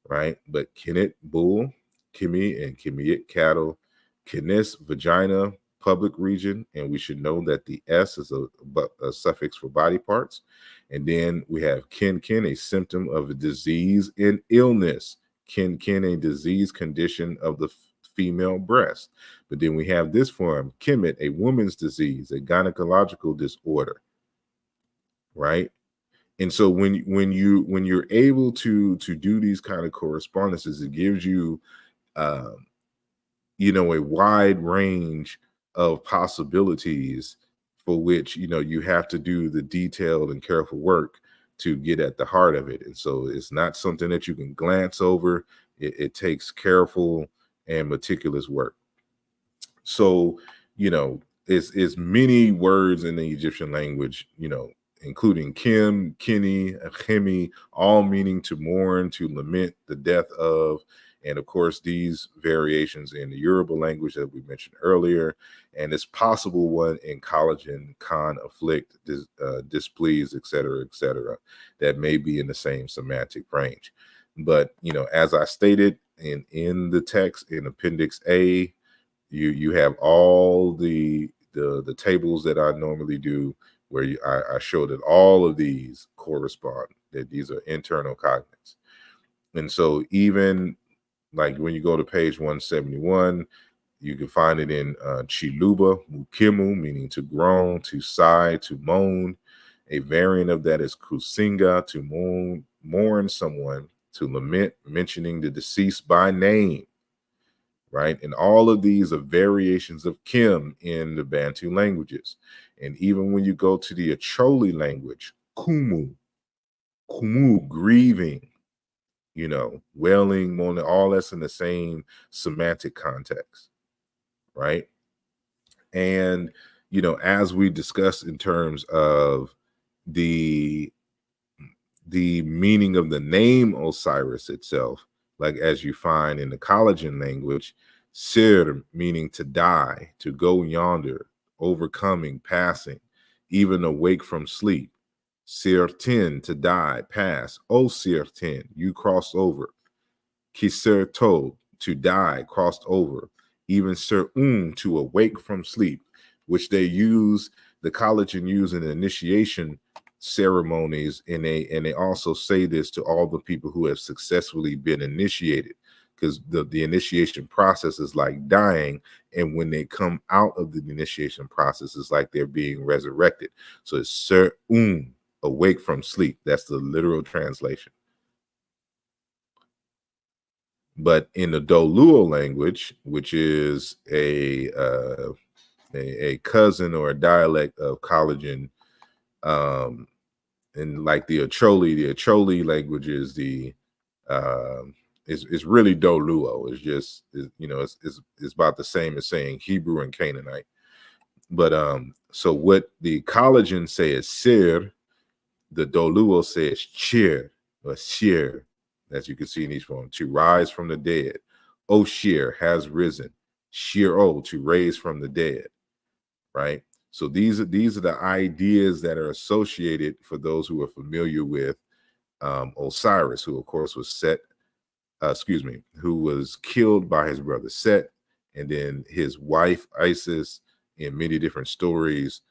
right? But Kenneth, bull, Kimi and Kimiit, cattle, Kines, vagina, public region, and we should know that the S is a suffix for body parts. And then we have kin, a symptom of a disease and illness. Kin, a disease condition of the female breast. But then we have this form, Kimit, a woman's disease, a gynecological disorder, right? And so when you're able to do these kind of correspondences, it gives you a wide range of possibilities for which you have to do the detailed and careful work to get at the heart of it. And so it's not something that you can glance over. It takes careful and meticulous work. So it's many words in the Egyptian language, including Kim, Kini, Achemi, all meaning to mourn, to lament the death of. And of course, these variations in the Yoruba language that we mentioned earlier, and it's possible one in collagen, con, afflict, displease, etc., that may be in the same semantic range. But as I stated in the text in Appendix A, you have all the tables that I normally do, where I show that all of these correspond, that these are internal cognates. And so even like when you go to page 171, you can find it in Chiluba, Mukimu, meaning to groan, to sigh, to moan. A variant of that is Kusinga, to mourn someone, to lament, mentioning the deceased by name, right? And all of these are variations of Kim in the Bantu languages. And even when you go to the Acholi language, Kumu, grieving, wailing, mourning, all that's in the same semantic context, right? And, as we discussed in terms of the meaning of the name Osiris itself, like as you find in the collagen language, Sir meaning to die, to go yonder, overcoming, passing, even awake from sleep. Sirtin, to die, pass. O Sirtin, you crossed over. Kiserto, to die, crossed over. Even Sir to awake from sleep, which they use, the collagen use in the initiation ceremonies, and they also say this to all the people who have successfully been initiated, because the initiation process is like dying, and when they come out of the initiation process, it's like they're being resurrected. So it's Sir awake from sleep. That's the literal translation. But in the Doluo language, which is a cousin or a dialect of collagen, and like the Acholi language is it's really Doluo. It's just it's about the same as saying Hebrew and Canaanite. But so what the collagen says Sir, the Doluo says Chir, Shir, as you can see in each form, to rise from the dead. Oshir has risen. Shiro, to raise from the dead, right? So these are the ideas that are associated for those who are familiar with Osiris, who of course was who was killed by his brother Set, and then his wife Isis, in many different stories,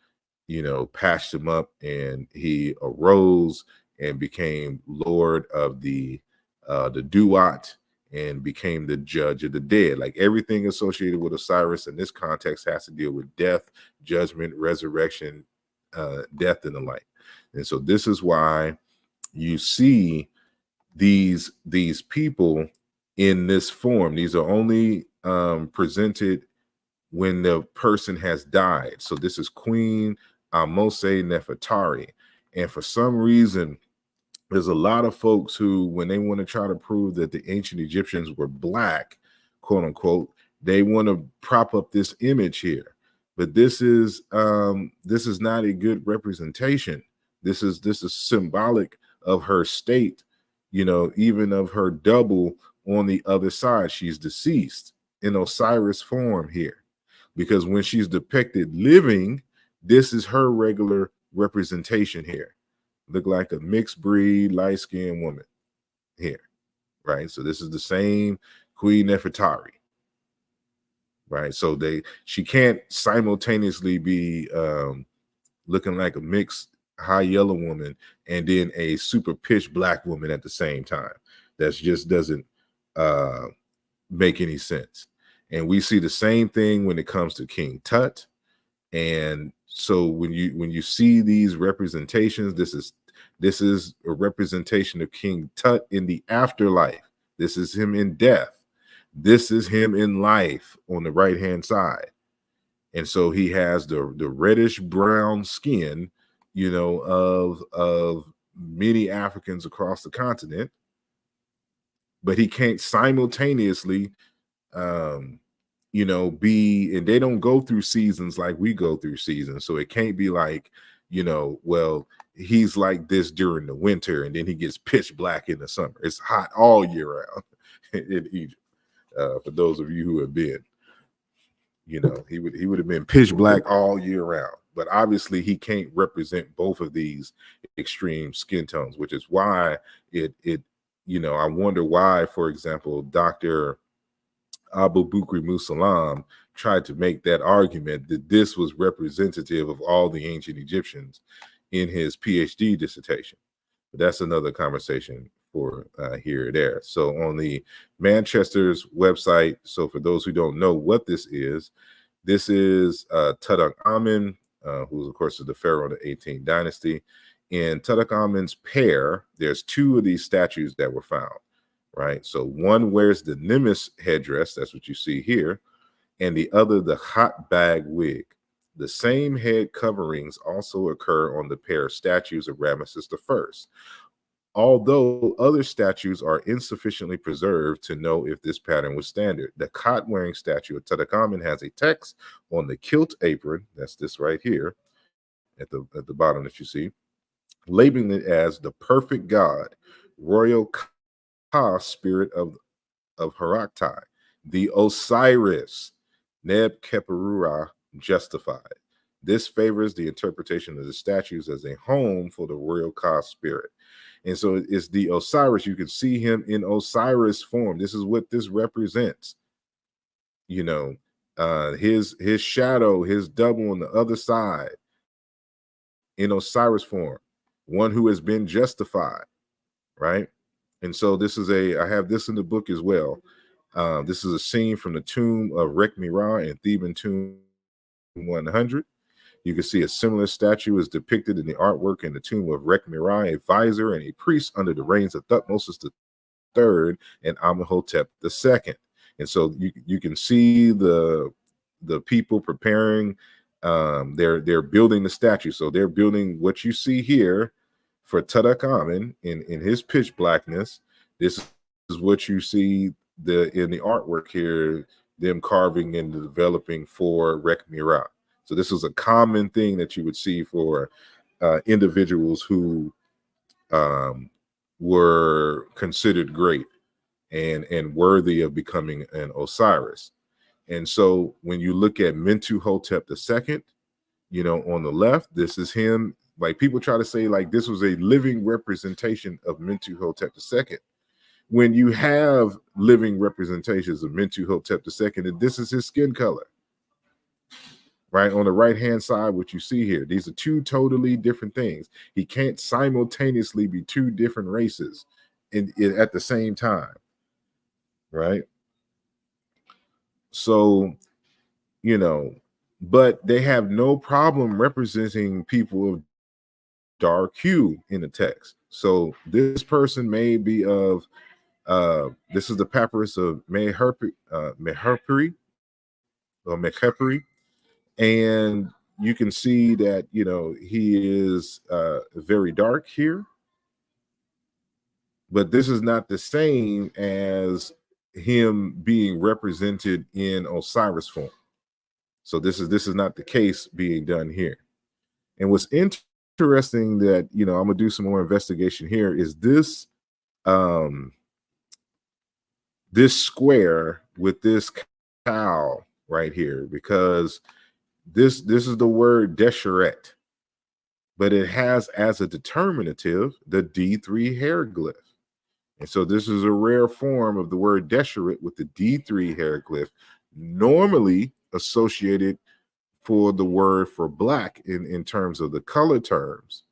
patched him up, and he arose and became lord of the Duat, and became the judge of the dead. Like everything associated with Osiris in this context has to deal with death, judgment, resurrection, death, and the like. And so this is why you see these people in this form. These are only presented when the person has died. So this is Queen Mose Nefertari. And for some reason, there's a lot of folks who, when they want to try to prove that the ancient Egyptians were black, quote unquote, they want to prop up this image here. But this is not a good representation. This is symbolic of her state, even of her double on the other side. She's deceased in Osiris form here, because when she's depicted living, this is her regular representation here. Look like a mixed breed, light-skinned woman here, right? So this is the same Queen Nefertari, right? So she can't simultaneously be looking like a mixed high yellow woman and then a super pitch black woman at the same time. That just doesn't make any sense. And we see the same thing when it comes to King Tut. And so when you see these representations, this is a representation of King Tut in the afterlife. This is him in death. This is him in life on the right hand side. And so he has the reddish brown skin, of many Africans across the continent, but he can't simultaneously be, and they don't go through seasons like we go through seasons. So it can't be like, well, he's like this during the winter and then he gets pitch black in the summer. It's hot all year round in Egypt. For those of you who have been, he would have been pitch black all year round. But obviously he can't represent both of these extreme skin tones, which is why I wonder why, for example, Dr. Abu Bakr Musalam tried to make that argument that this was representative of all the ancient Egyptians in his PhD dissertation. But that's another conversation for here or there. So on the Manchester's website, so for those who don't know what this is Tutankhamun, who of course is the pharaoh of the 18th dynasty. In Tutankhamun's pair, there's two of these statues that were found. Right, so one wears the Nemes headdress, that's what you see here, and the other the hot bag wig. The same head coverings also occur on the pair of statues of Ramesses I. Although other statues are insufficiently preserved to know if this pattern was standard. The cot-wearing statue of Tutankhamun has a text on the kilt apron, that's this right here, at the bottom that you see, labeling it as the perfect god, royal spirit of Heraktai, the Osiris, Neb Keperura justified. This favors the interpretation of the statues as a home for the royal Ka spirit. And so it's the Osiris. You can see him in Osiris form. This is what this represents. His shadow, his double on the other side in Osiris form, one who has been justified, right? And so I have this in the book as well. This is a scene from the tomb of Rekhmira in Theban tomb 100. You can see a similar statue is depicted in the artwork in the tomb of Rekhmira, a vizier and a priest under the reigns of Thutmose III and Amenhotep II. And so you can see the people preparing. They're building the statue. So they're building what you see here for Tutankhamun in his pitch blackness. This is what you see in the artwork here, them carving and developing for Rekhmira. So this is a common thing that you would see for individuals who were considered great and worthy of becoming an Osiris. And so when you look at Mentuhotep II, you know, on the left, this is him. Like people try to say like this was a living representation of Mentuhotep II. When you have living representations of Mentuhotep II, and this is his skin color, right? On the right-hand side, what you see here, these are two totally different things. He can't simultaneously be two different races at the same time, right? So, you know, but they have no problem representing people of dark hue in the text. So this person may be of, this is the papyrus of Meherperi, or Meherperi, and you can see that, you know, he is very dark here, but this is not the same as him being represented in Osiris form. So this is not the case being done here. And what's interesting that, you know, I'm gonna do some more investigation here is this this square with this cow right here, because this is the word desheret, but it has as a determinative the D3 hieroglyph. And so this is a rare form of the word desheret with the D3 hieroglyph, normally associated for the word for black in terms of the color terms.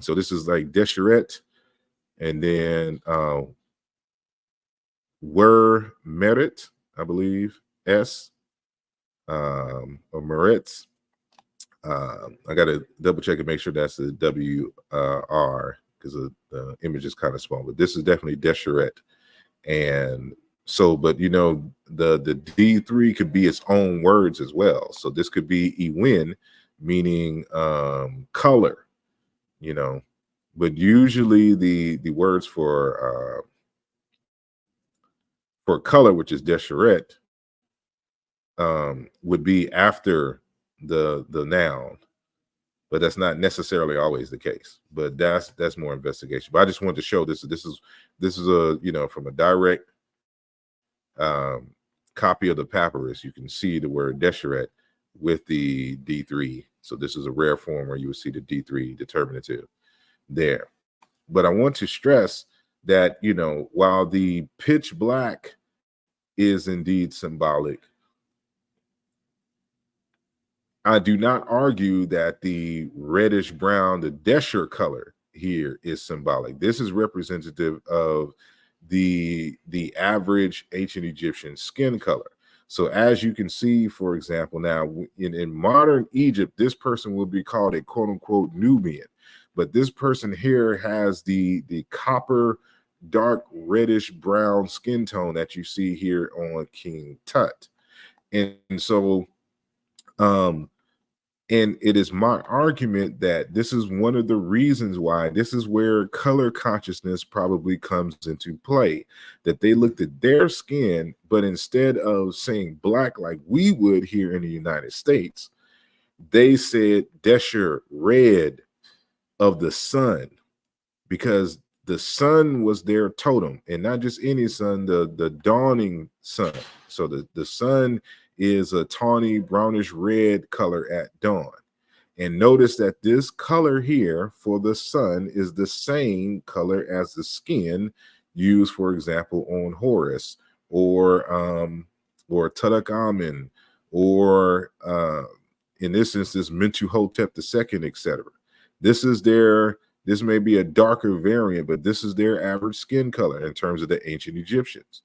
So this is like desheret, and then were merit, I believe, S, or merits. I got to double check and make sure that's the WR, because the image is kind of small, but this is definitely desheret. And so, but you know, the D3 could be its own words as well. So this could be Iwin, meaning color, you know, but usually the words for color, which is desheret, would be after the noun, but that's not necessarily always the case. But that's more investigation. But I just wanted to show this is a, you know, from a direct copy of the papyrus, you can see the word desheret with the D3. So this is a rare form where you would see the D3 determinative there. But I want to stress that, you know, while the pitch black is indeed symbolic, I do not argue that the reddish brown, the desher color here is symbolic. This is representative of the average ancient Egyptian skin color. So as you can see, for example, now in modern Egypt, this person will be called a quote unquote Nubian, but this person here has the copper, dark reddish brown skin tone that you see here on King Tut. And so and it is my argument that this is one of the reasons why this is where color consciousness probably comes into play, that they looked at their skin, but instead of saying black like we would here in the United States, they said desher, red of the sun, because the sun was their totem, and not just any sun, the dawning sun. So the sun is a tawny brownish red color at dawn. And notice that this color here for the sun is the same color as the skin used, for example, on Horus or Tutankhamun, or in this instance, Mentuhotep II, etc. This may be a darker variant, but this is their average skin color in terms of the ancient Egyptians,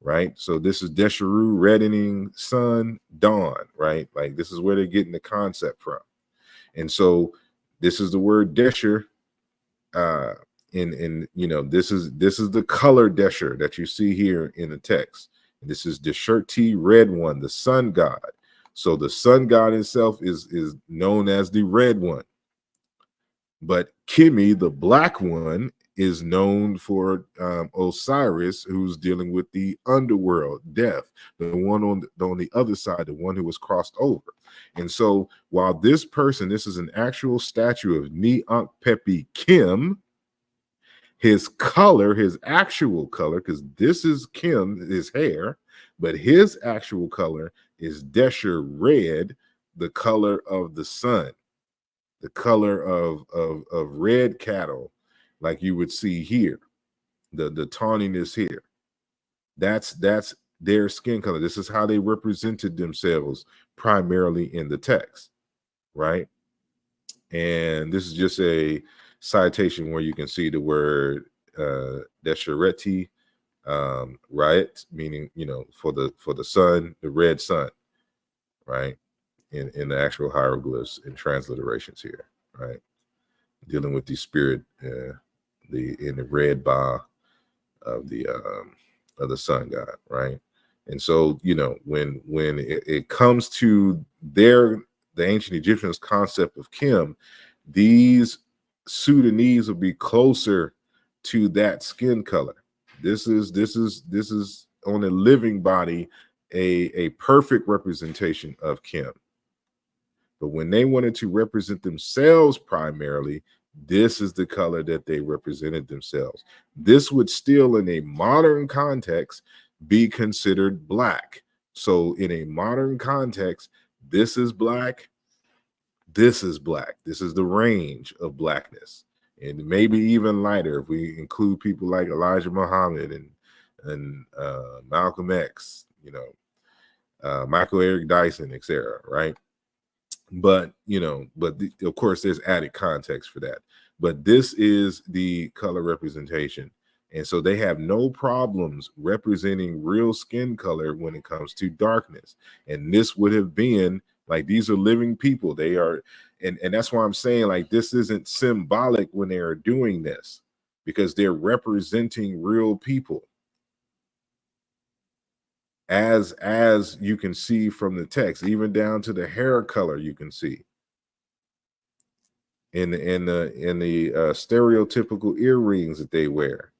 right? So this is Desheru, reddening sun, dawn, right? Like this is where they're getting the concept from. And so this is the word desher. And you know, this is the color desher that you see here in the text. And this is Desherti, red one, the sun god. So the sun god itself is known as the red one. But Kimi, the black one, is known for Osiris, who's dealing with the underworld, death, the one on the other side, the one who was crossed over. And so while this person, this is an actual statue of Ni Ankh Pepi Kim, His color, his actual color, because this is Kim, his hair, but his actual color is Desher red, the color of the sun, the color of red cattle, like you would see here, the tawniness here. That's their skin color. This is how they represented themselves primarily in the text, right? And this is just a citation where you can see the word deshereti, right, meaning, you know, for the sun, the red sun, right, in the actual hieroglyphs and transliterations here, right, dealing with the spirit, in the red ba of the sun god, right. And so, you know, when it comes to the ancient Egyptians' concept of Kim, these Sudanese will be closer to that skin color. This is on a living body a perfect representation of Kim. But when they wanted to represent themselves primarily, this is the color that they represented themselves. This would still, in a modern context, be considered black. So in a modern context, this is black, this is black. This is the range of blackness. And maybe even lighter if we include people like Elijah Muhammad and Malcolm X, you know, Michael Eric Dyson, etc., right? But, you know, of course, there's added context for that. But this is the color representation. And so they have no problems representing real skin color when it comes to darkness. And this would have been like, these are living people. They are, and that's why I'm saying, like, this isn't symbolic when they are doing this, because they're representing real people. As you can see from the text, even down to the hair color, you can see in the stereotypical earrings that they wear,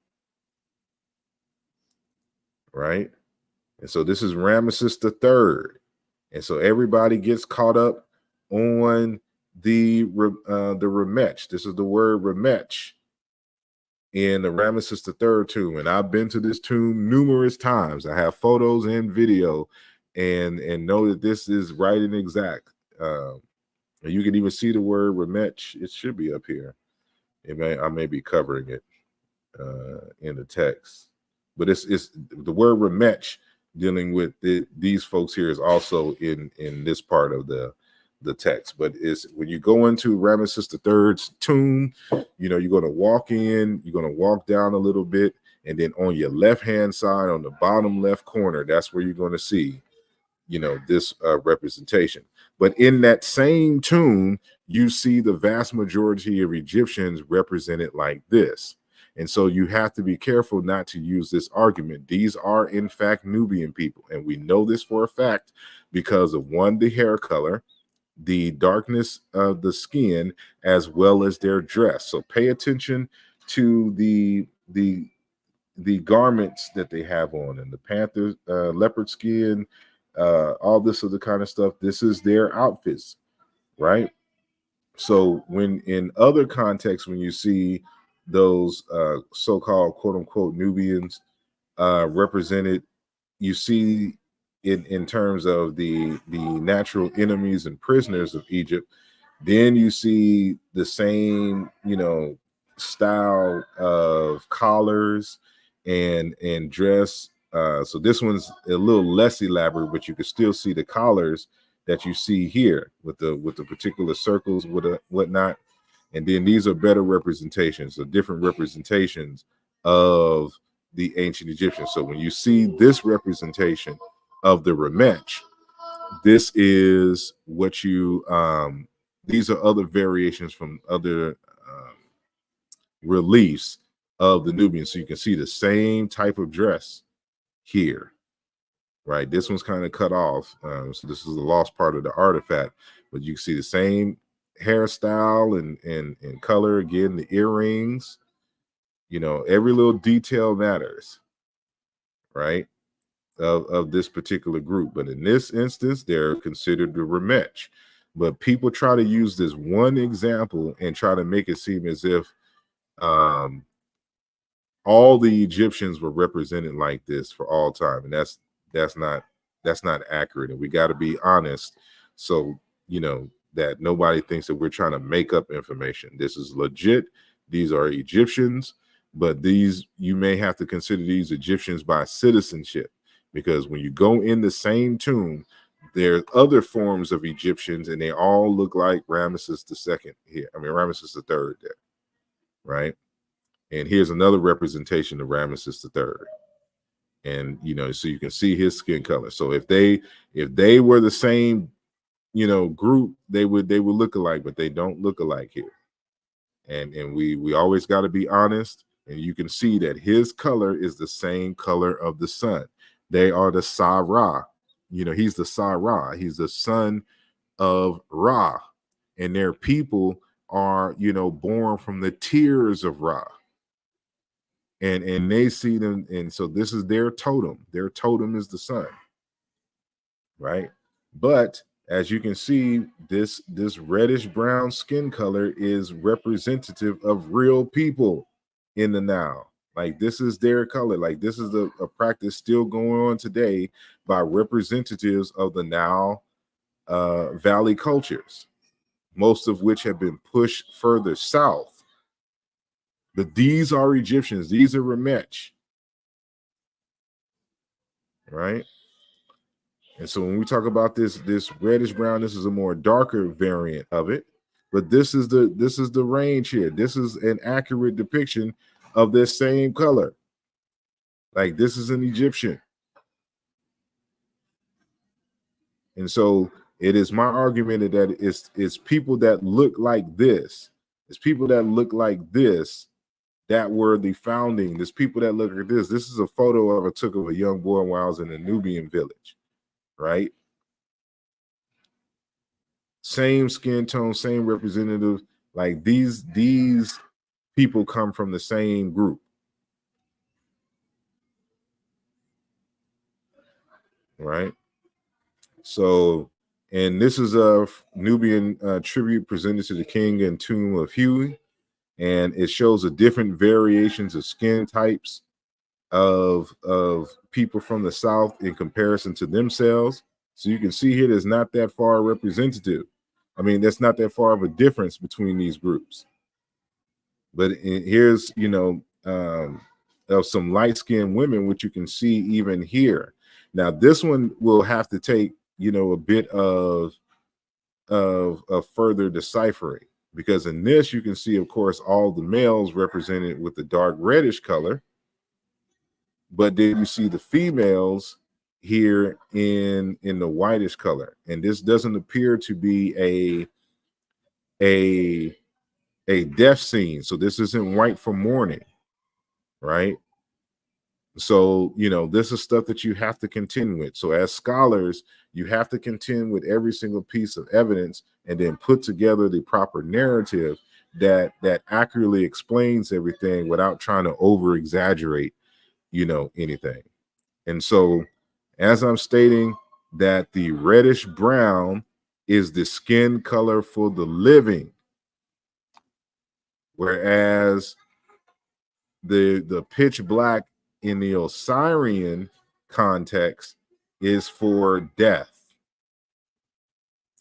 right? And so this is Ramesses III, and so everybody gets caught up on the Remech. This is the word Remech in the Ramesses III tomb, and I've been to this tomb numerous times. I have photos and video, and know that this is right and exact. And you can even see the word Remech. It should be up here. I may be covering it in the text, but it's the word Remech dealing with these folks here is also in this part of the text. But it's when you go into Ramesses III's tomb, you know, you're going to walk in, you're going to walk down a little bit, and then on your left hand side, on the bottom left corner, that's where you're going to see, you know, this representation. But in that same tomb, you see the vast majority of Egyptians represented like this. And so you have to be careful not to use this argument. These are, in fact, Nubian people. And we know this for a fact because of, one, the hair color, the darkness of the skin, as well as their dress. So pay attention to the garments that they have on, and the panther, leopard skin, all this other kind of stuff. This is their outfits, right? So when in other contexts, when you see those so-called quote unquote Nubians represented, you see in terms of the natural enemies and prisoners of Egypt, then you see the same, you know, style of collars and dress. So this one's a little less elaborate, but you can still see the collars that you see here with the particular circles, with a whatnot. And then these are better representations, so different representations of the ancient Egyptians. So when you see this representation of the Remech, this is what you these are other variations from other reliefs of the Nubians. So you can see the same type of dress here, right? This one's kind of cut off. So this is the lost part of the artifact, but you can see the same hairstyle and color. Again, the earrings, you know, every little detail matters, right? Of this particular group. But in this instance, they're considered the Remech. But people try to use this one example and try to make it seem as if all the Egyptians were represented like this for all time, and that's not accurate, and we got to be honest. So that nobody thinks that we're trying to make up information. This is legit. These are Egyptians, but you may have to consider these Egyptians by citizenship, because when you go in the same tomb, there's other forms of Egyptians, and they all look like Ramesses II here. I mean, Ramesses III there, right? And here's another representation of Ramesses III. And so you can see his skin color. So if they were the same group, they would look alike, but they don't look alike here. And we always got to be honest. And you can see that his color is the same color of the sun. They are the Sa-Ra. He's the Sa-Ra. He's the son of Ra. And their people are, born from the tears of Ra. And they see them, and so this is their totem. Their totem is the sun, right? But as you can see, this reddish brown skin color is representative of real people in the Nile. Like, this is their color. Like, this is a practice still going on today by representatives of the Nile Valley cultures, most of which have been pushed further south. But these are Egyptians. These are Remech, right? And so when we talk about this reddish brown, this is a more darker variant of it. But this is the range here. This is an accurate depiction of this same color. Like, this is an Egyptian. And so it is my argument that it's people that look like this. It's people that look like this that were the founding. There's people that look at this. This is a photo I took of a young boy while I was in the Nubian village, right? Same skin tone, same representative. Like, these people come from the same group, right? So, and this is a Nubian tribute presented to the king and tomb of Huey, and it shows the different variations of skin types of people from the South in comparison to themselves. So you can see here, there's not that far representative. I mean, that's not that far of a difference between these groups. But here's, of some light-skinned women, which you can see even here. Now, this one will have to take, a bit of further deciphering, because in this, you can see, of course, all the males represented with the dark reddish color. But then you see the females here in the whitish color. And this doesn't appear to be a death scene. So this isn't white for mourning, right? So, this is stuff that you have to contend with. So as scholars, you have to contend with every single piece of evidence and then put together the proper narrative that accurately explains everything without trying to over exaggerate, anything. And so, as I'm stating, that the reddish brown is the skin color for the living, whereas the pitch black in the Osirian context is for death.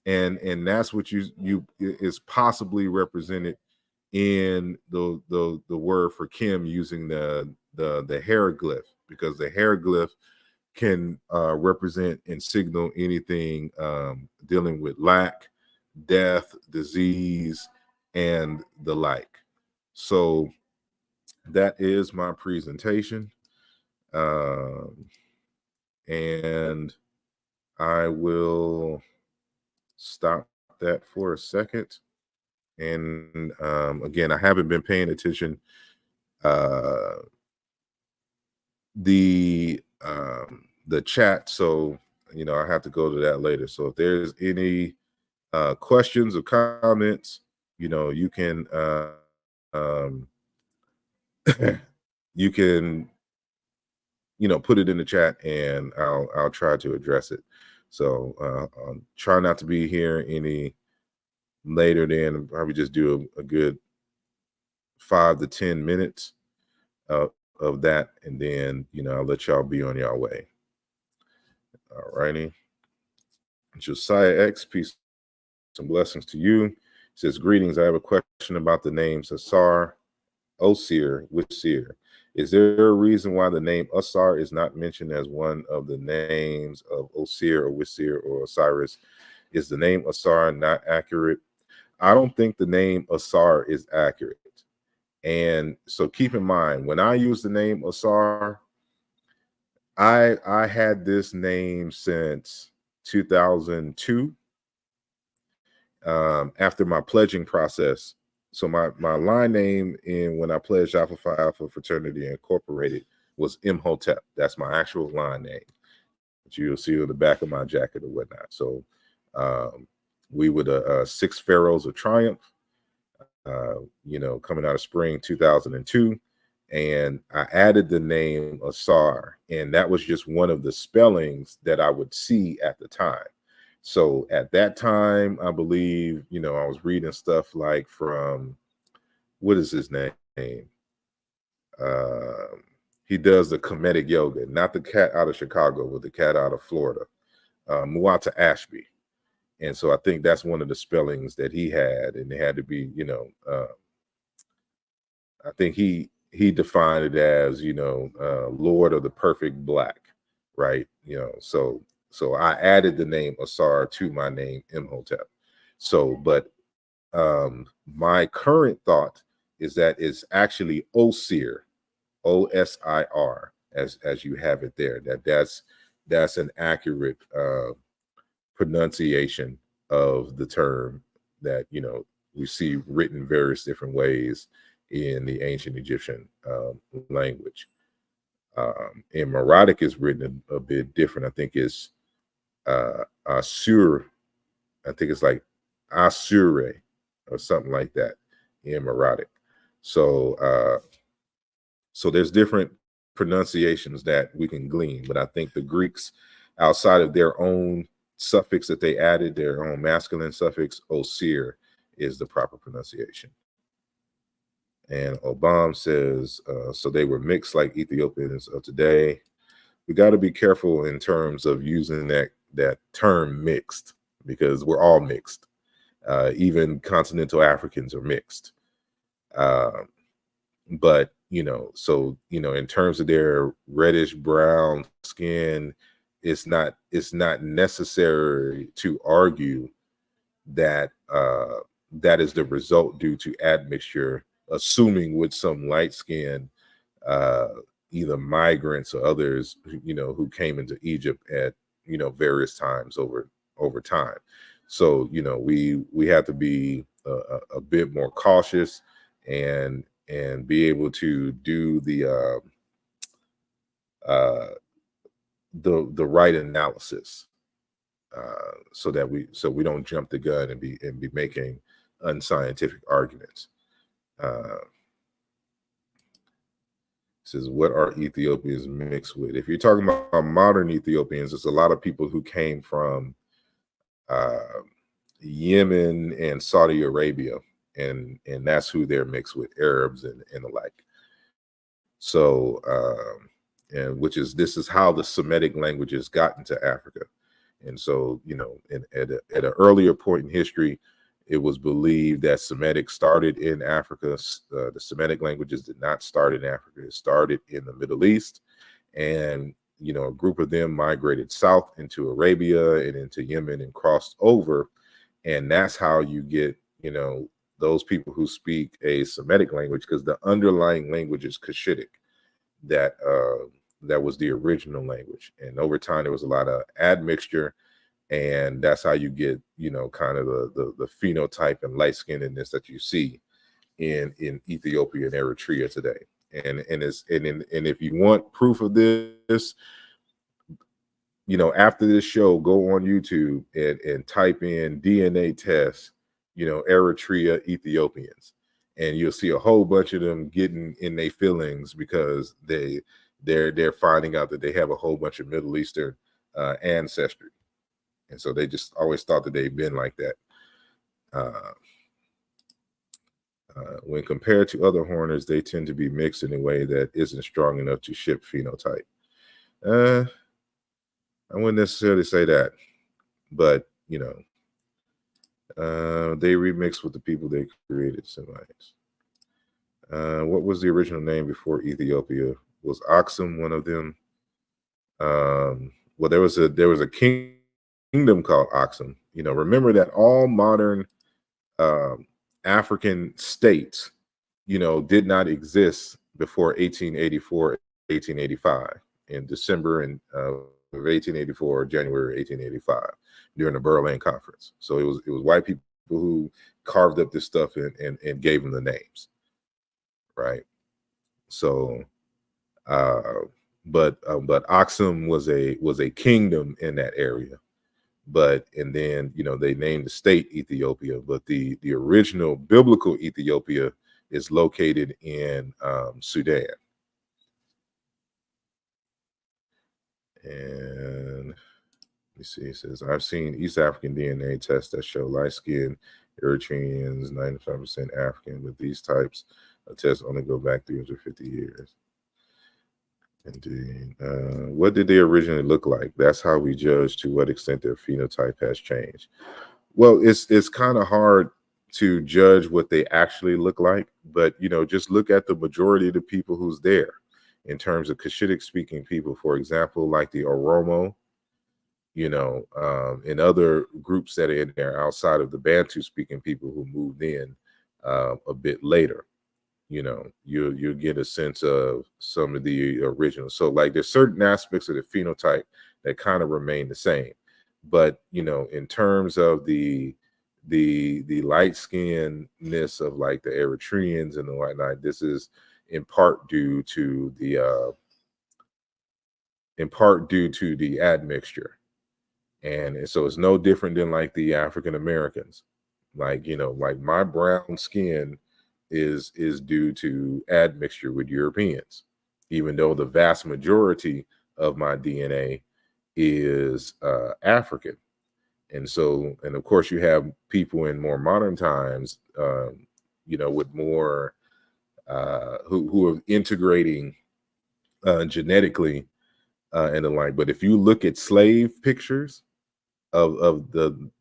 And that's what you is possibly represented in the word for Kim using the hieroglyph, because the hieroglyph can represent and signal anything dealing with lack, death, disease, and the like. So that is my presentation. And I will stop that for a second. And again, I haven't been paying attention. The chat, so I have to go to that later. So if there's any questions or comments, you can you can put it in the chat, and I'll try to address it. So I'll try not to be here any later than probably just do a good 5 to 10 minutes. of that, and then I'll let y'all be on y'all way. All righty. Josiah X, peace and blessings to you. He says, greetings. I have a question about the names Asar, Osir, Wisir. Is there a reason why the name Asar is not mentioned as one of the names of Osir or Wisir or Osiris? Is the name Asar not accurate? I don't think the name Asar is accurate. And so keep in mind, when I use the name Asar, I had this name since 2002, after my pledging process. So my line name when I pledged Alpha Phi Alpha Fraternity Incorporated was Imhotep. That's my actual line name, which you'll see on the back of my jacket or whatnot. So we were the 6 Pharaohs of Triumph, coming out of spring 2002. And I added the name Asar, and that was just one of the spellings that I would see at the time. So at that time, I believe, I was reading stuff like from, what is his name? He does the Kemetic yoga, not the cat out of Chicago, but the cat out of Florida, Muata Ashby. And so I think that's one of the spellings that he had, and it had to be, I think he defined it as, Lord of the Perfect Black, right? So I added the name Asar to my name Imhotep. So, but my current thought is that it's actually Osir, Osir, as you have it there. That's an accurate pronunciation of the term that we see written various different ways in the ancient Egyptian language. And Meroitic is written a bit different. I think it's Asur. I think it's like Asure or something like that in Meroitic. So so there's different pronunciations that we can glean, but I think the Greeks, outside of their own suffix that they added, their own masculine suffix, Osir, is the proper pronunciation. And Obama says, so they were mixed like Ethiopians of today. We got to be careful in terms of using that term mixed, because we're all mixed. Even continental Africans are mixed. But, so, in terms of their reddish brown skin, it's not necessary to argue that that is the result due to admixture, assuming with some light skin, either migrants or others, who came into Egypt at, various times over time. So, we have to be a bit more cautious and be able to do the right analysis, so we don't jump the gun and be making unscientific arguments. Says, what are Ethiopians mixed with? If you're talking about modern Ethiopians, there's a lot of people who came from Yemen and Saudi Arabia, and that's who they're mixed with, Arabs and the like. So, and this is how the Semitic languages got into Africa. And so, at an earlier point in history, it was believed that Semitic started in Africa. The Semitic languages did not start in Africa. It started in the Middle East. And, a group of them migrated south into Arabia and into Yemen and crossed over. And that's how you get, those people who speak a Semitic language, because the underlying language is Cushitic. That was the original language. And over time, there was a lot of admixture. And that's how you get, kind of the phenotype and light skinnedness that you see in Ethiopia and Eritrea today. And if you want proof of this, after this show, go on YouTube and type in DNA test, Eritrea Ethiopians, and you'll see a whole bunch of them getting in their feelings because they're finding out that they have a whole bunch of Middle Eastern ancestry. And so they just always thought that they'd been like that. When compared to other horners, they tend to be mixed in a way that isn't strong enough to ship phenotype. I wouldn't necessarily say that, but you know, they remixed with the people they created. Semites. What was the original name before Ethiopia? Was Aksum one of them? Well, there was a kingdom called Aksum. You know, remember that all modern African states, you know, did not exist before 1884, 1885, in December of 1884, January 1885, during the Berlin Conference. So it was white people who carved up this stuff and gave them the names, right? So, but Aksum was a kingdom in that area. And then, you know, they named the state Ethiopia, but the original biblical Ethiopia is located in Sudan. And let me see, it says, I've seen East African DNA tests that show light-skinned Eritreans, 95% African, but these types of tests only go back 350 years. Indeed. What did they originally look like? That's how we judge to what extent their phenotype has changed. Well, it's kind of hard to judge what they actually look like, but you know, just look at the majority of the people who's there in terms of Cushitic speaking people, for example, like the Oromo, you know, and other groups that are in there outside of the Bantu speaking people who moved in a bit later. You know, you'll get a sense of some of the original. So like there's certain aspects of the phenotype that kind of remain the same. But you know, in terms of the light skinnedness of like the Eritreans and the whatnot, this is in part due to the admixture. And so it's no different than like the African Americans. Like, you know, like my brown skin is due to admixture with Europeans, even though the vast majority of my DNA is African. And so, and of course, you have people in more modern times, you know, with more who are integrating genetically and the like. But if you look at slave pictures of the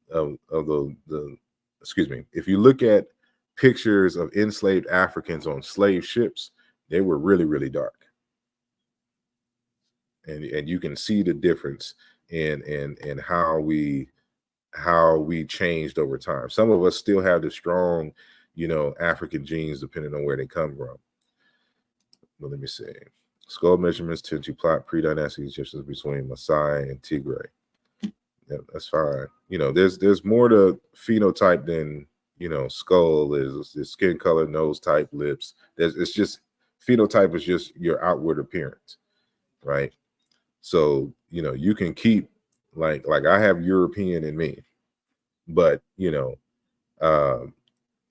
excuse me, if you look at pictures of enslaved Africans on slave ships, they were really, really dark. And you can see the difference in how we changed over time. Some of us still have the strong, you know, African genes depending on where they come from. But let me see. Skull measurements tend to plot pre-dynastic Egyptians between Maasai and Tigray. Yeah, that's fine. You know, there's more to phenotype than, you know, skull is skin color, nose type, lips. It's just phenotype is just your outward appearance, right? So, you know, you can keep like I have European in me, but you know,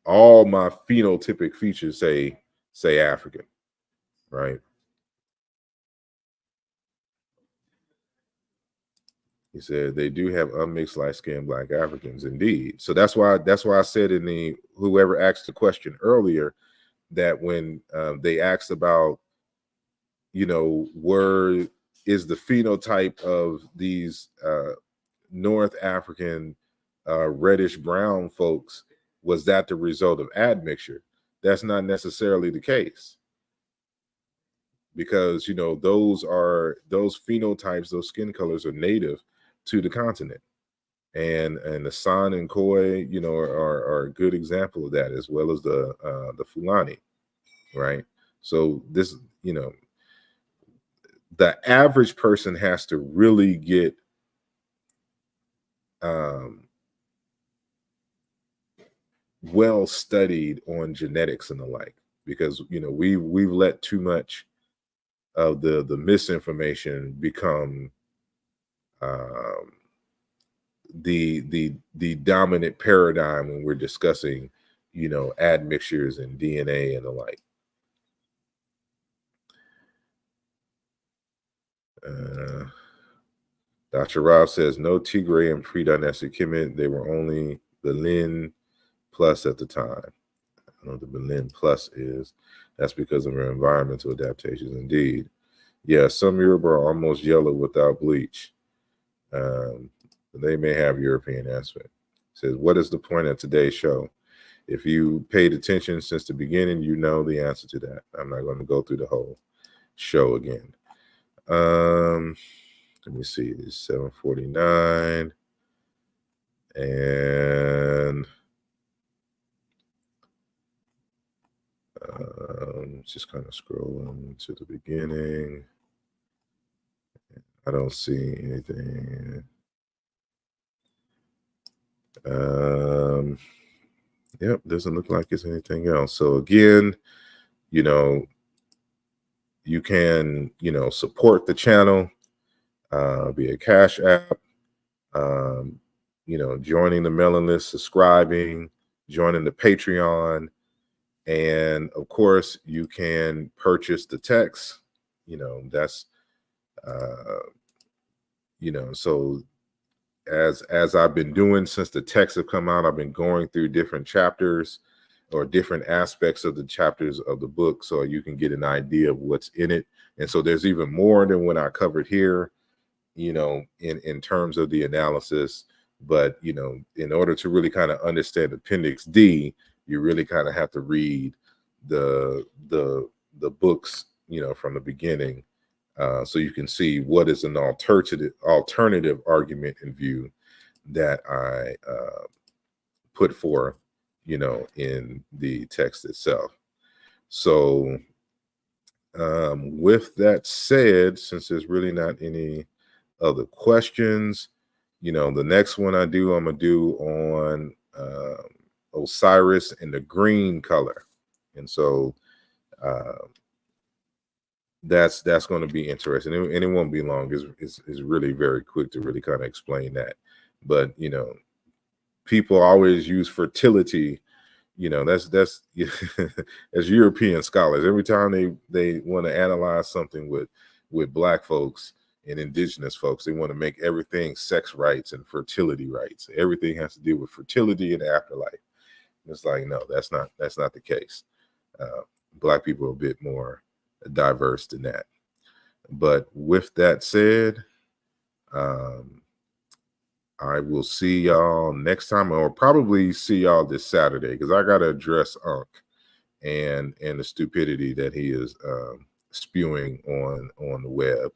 all my phenotypic features say African, right? He said they do have unmixed light-skinned Black Africans, indeed. So that's why I said in the whoever asked the question earlier that when they asked about, you know, where is the phenotype of these North African reddish brown folks, was that the result of admixture? That's not necessarily the case, because you know those phenotypes, those skin colors are native to the continent, and the San and Khoi, you know, are a good example of that, as well as the Fulani, right? So this, you know, the average person has to really get well studied on genetics and the like, because you know we've let too much of the misinformation become the dominant paradigm when we're discussing, you know, admixtures and DNA and the like. Dr. Rob says no Tigray and pre-dynastic Kemet. They were only the Lin plus at the time. I don't know what the Berlin Plus is. That's because of our environmental adaptations, indeed. Yeah, some Yoruba are almost yellow without bleach. They may have European aspect. It says, what is the point of today's show? If you paid attention since the beginning, you know the answer to that. I'm not going to go through the whole show again. Let me see. It's 7:49. And just kind of scrolling to the beginning. I don't see anything. Yep, doesn't look like it's anything else. So again, you know, you can, you know, support the channel via CashApp, you know, joining the mailing list, subscribing, joining the Patreon, and of course you can purchase the text. You know, that's you know, so as I've been doing since the texts have come out, I've been going through different chapters or different aspects of the chapters of the book so you can get an idea of what's in it. And so there's even more than what I covered here, you know, in terms of the analysis. But, you know, in order to really kind of understand Appendix D, you really kind of have to read the books, you know, from the beginning. So you can see what is an alternative argument and view that I put forth, you know, in the text itself. So with that said, since there's really not any other questions, you know, the next one I'm going to do on Osiris in the green color. And so that's going to be interesting, and it won't be long. It's really very quick to really kind of explain that. But, you know, people always use fertility, you know, that's as European scholars, every time they want to analyze something with Black folks and indigenous folks, they want to make everything sex rights and fertility rights. Everything has to do with fertility and afterlife. It's like, no, that's not the case. Black people are a bit more diverse than that. But with that said, I will see y'all next time, or probably see y'all this Saturday, because I got to address Unc and the stupidity that he is spewing on the web.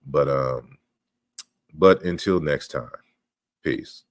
But until next time, peace.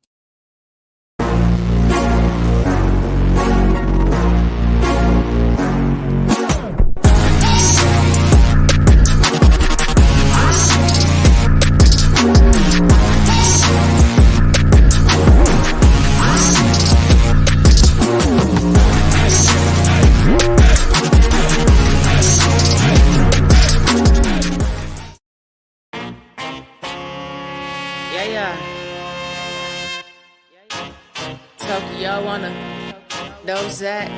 Y'all wanna know that?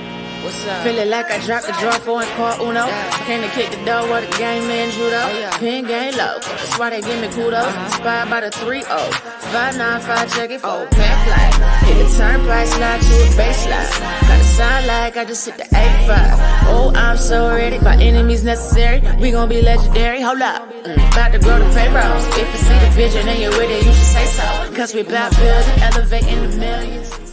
What's up? Feeling like I dropped the draw for and call Uno. Came to kick the door with the game man judo. Pin game low, that's why they give me kudos. Inspired by the 3-0. 595, check it for pen flight. Hit the turnpike, slide to a baseline. Gotta sound like I just hit the 85. Oh, I'm so ready, by enemies necessary. We gon' be legendary, hold up. About to grow the payrolls. If you see the vision and you're with it, you should say so. Cause we about building, elevating the millions.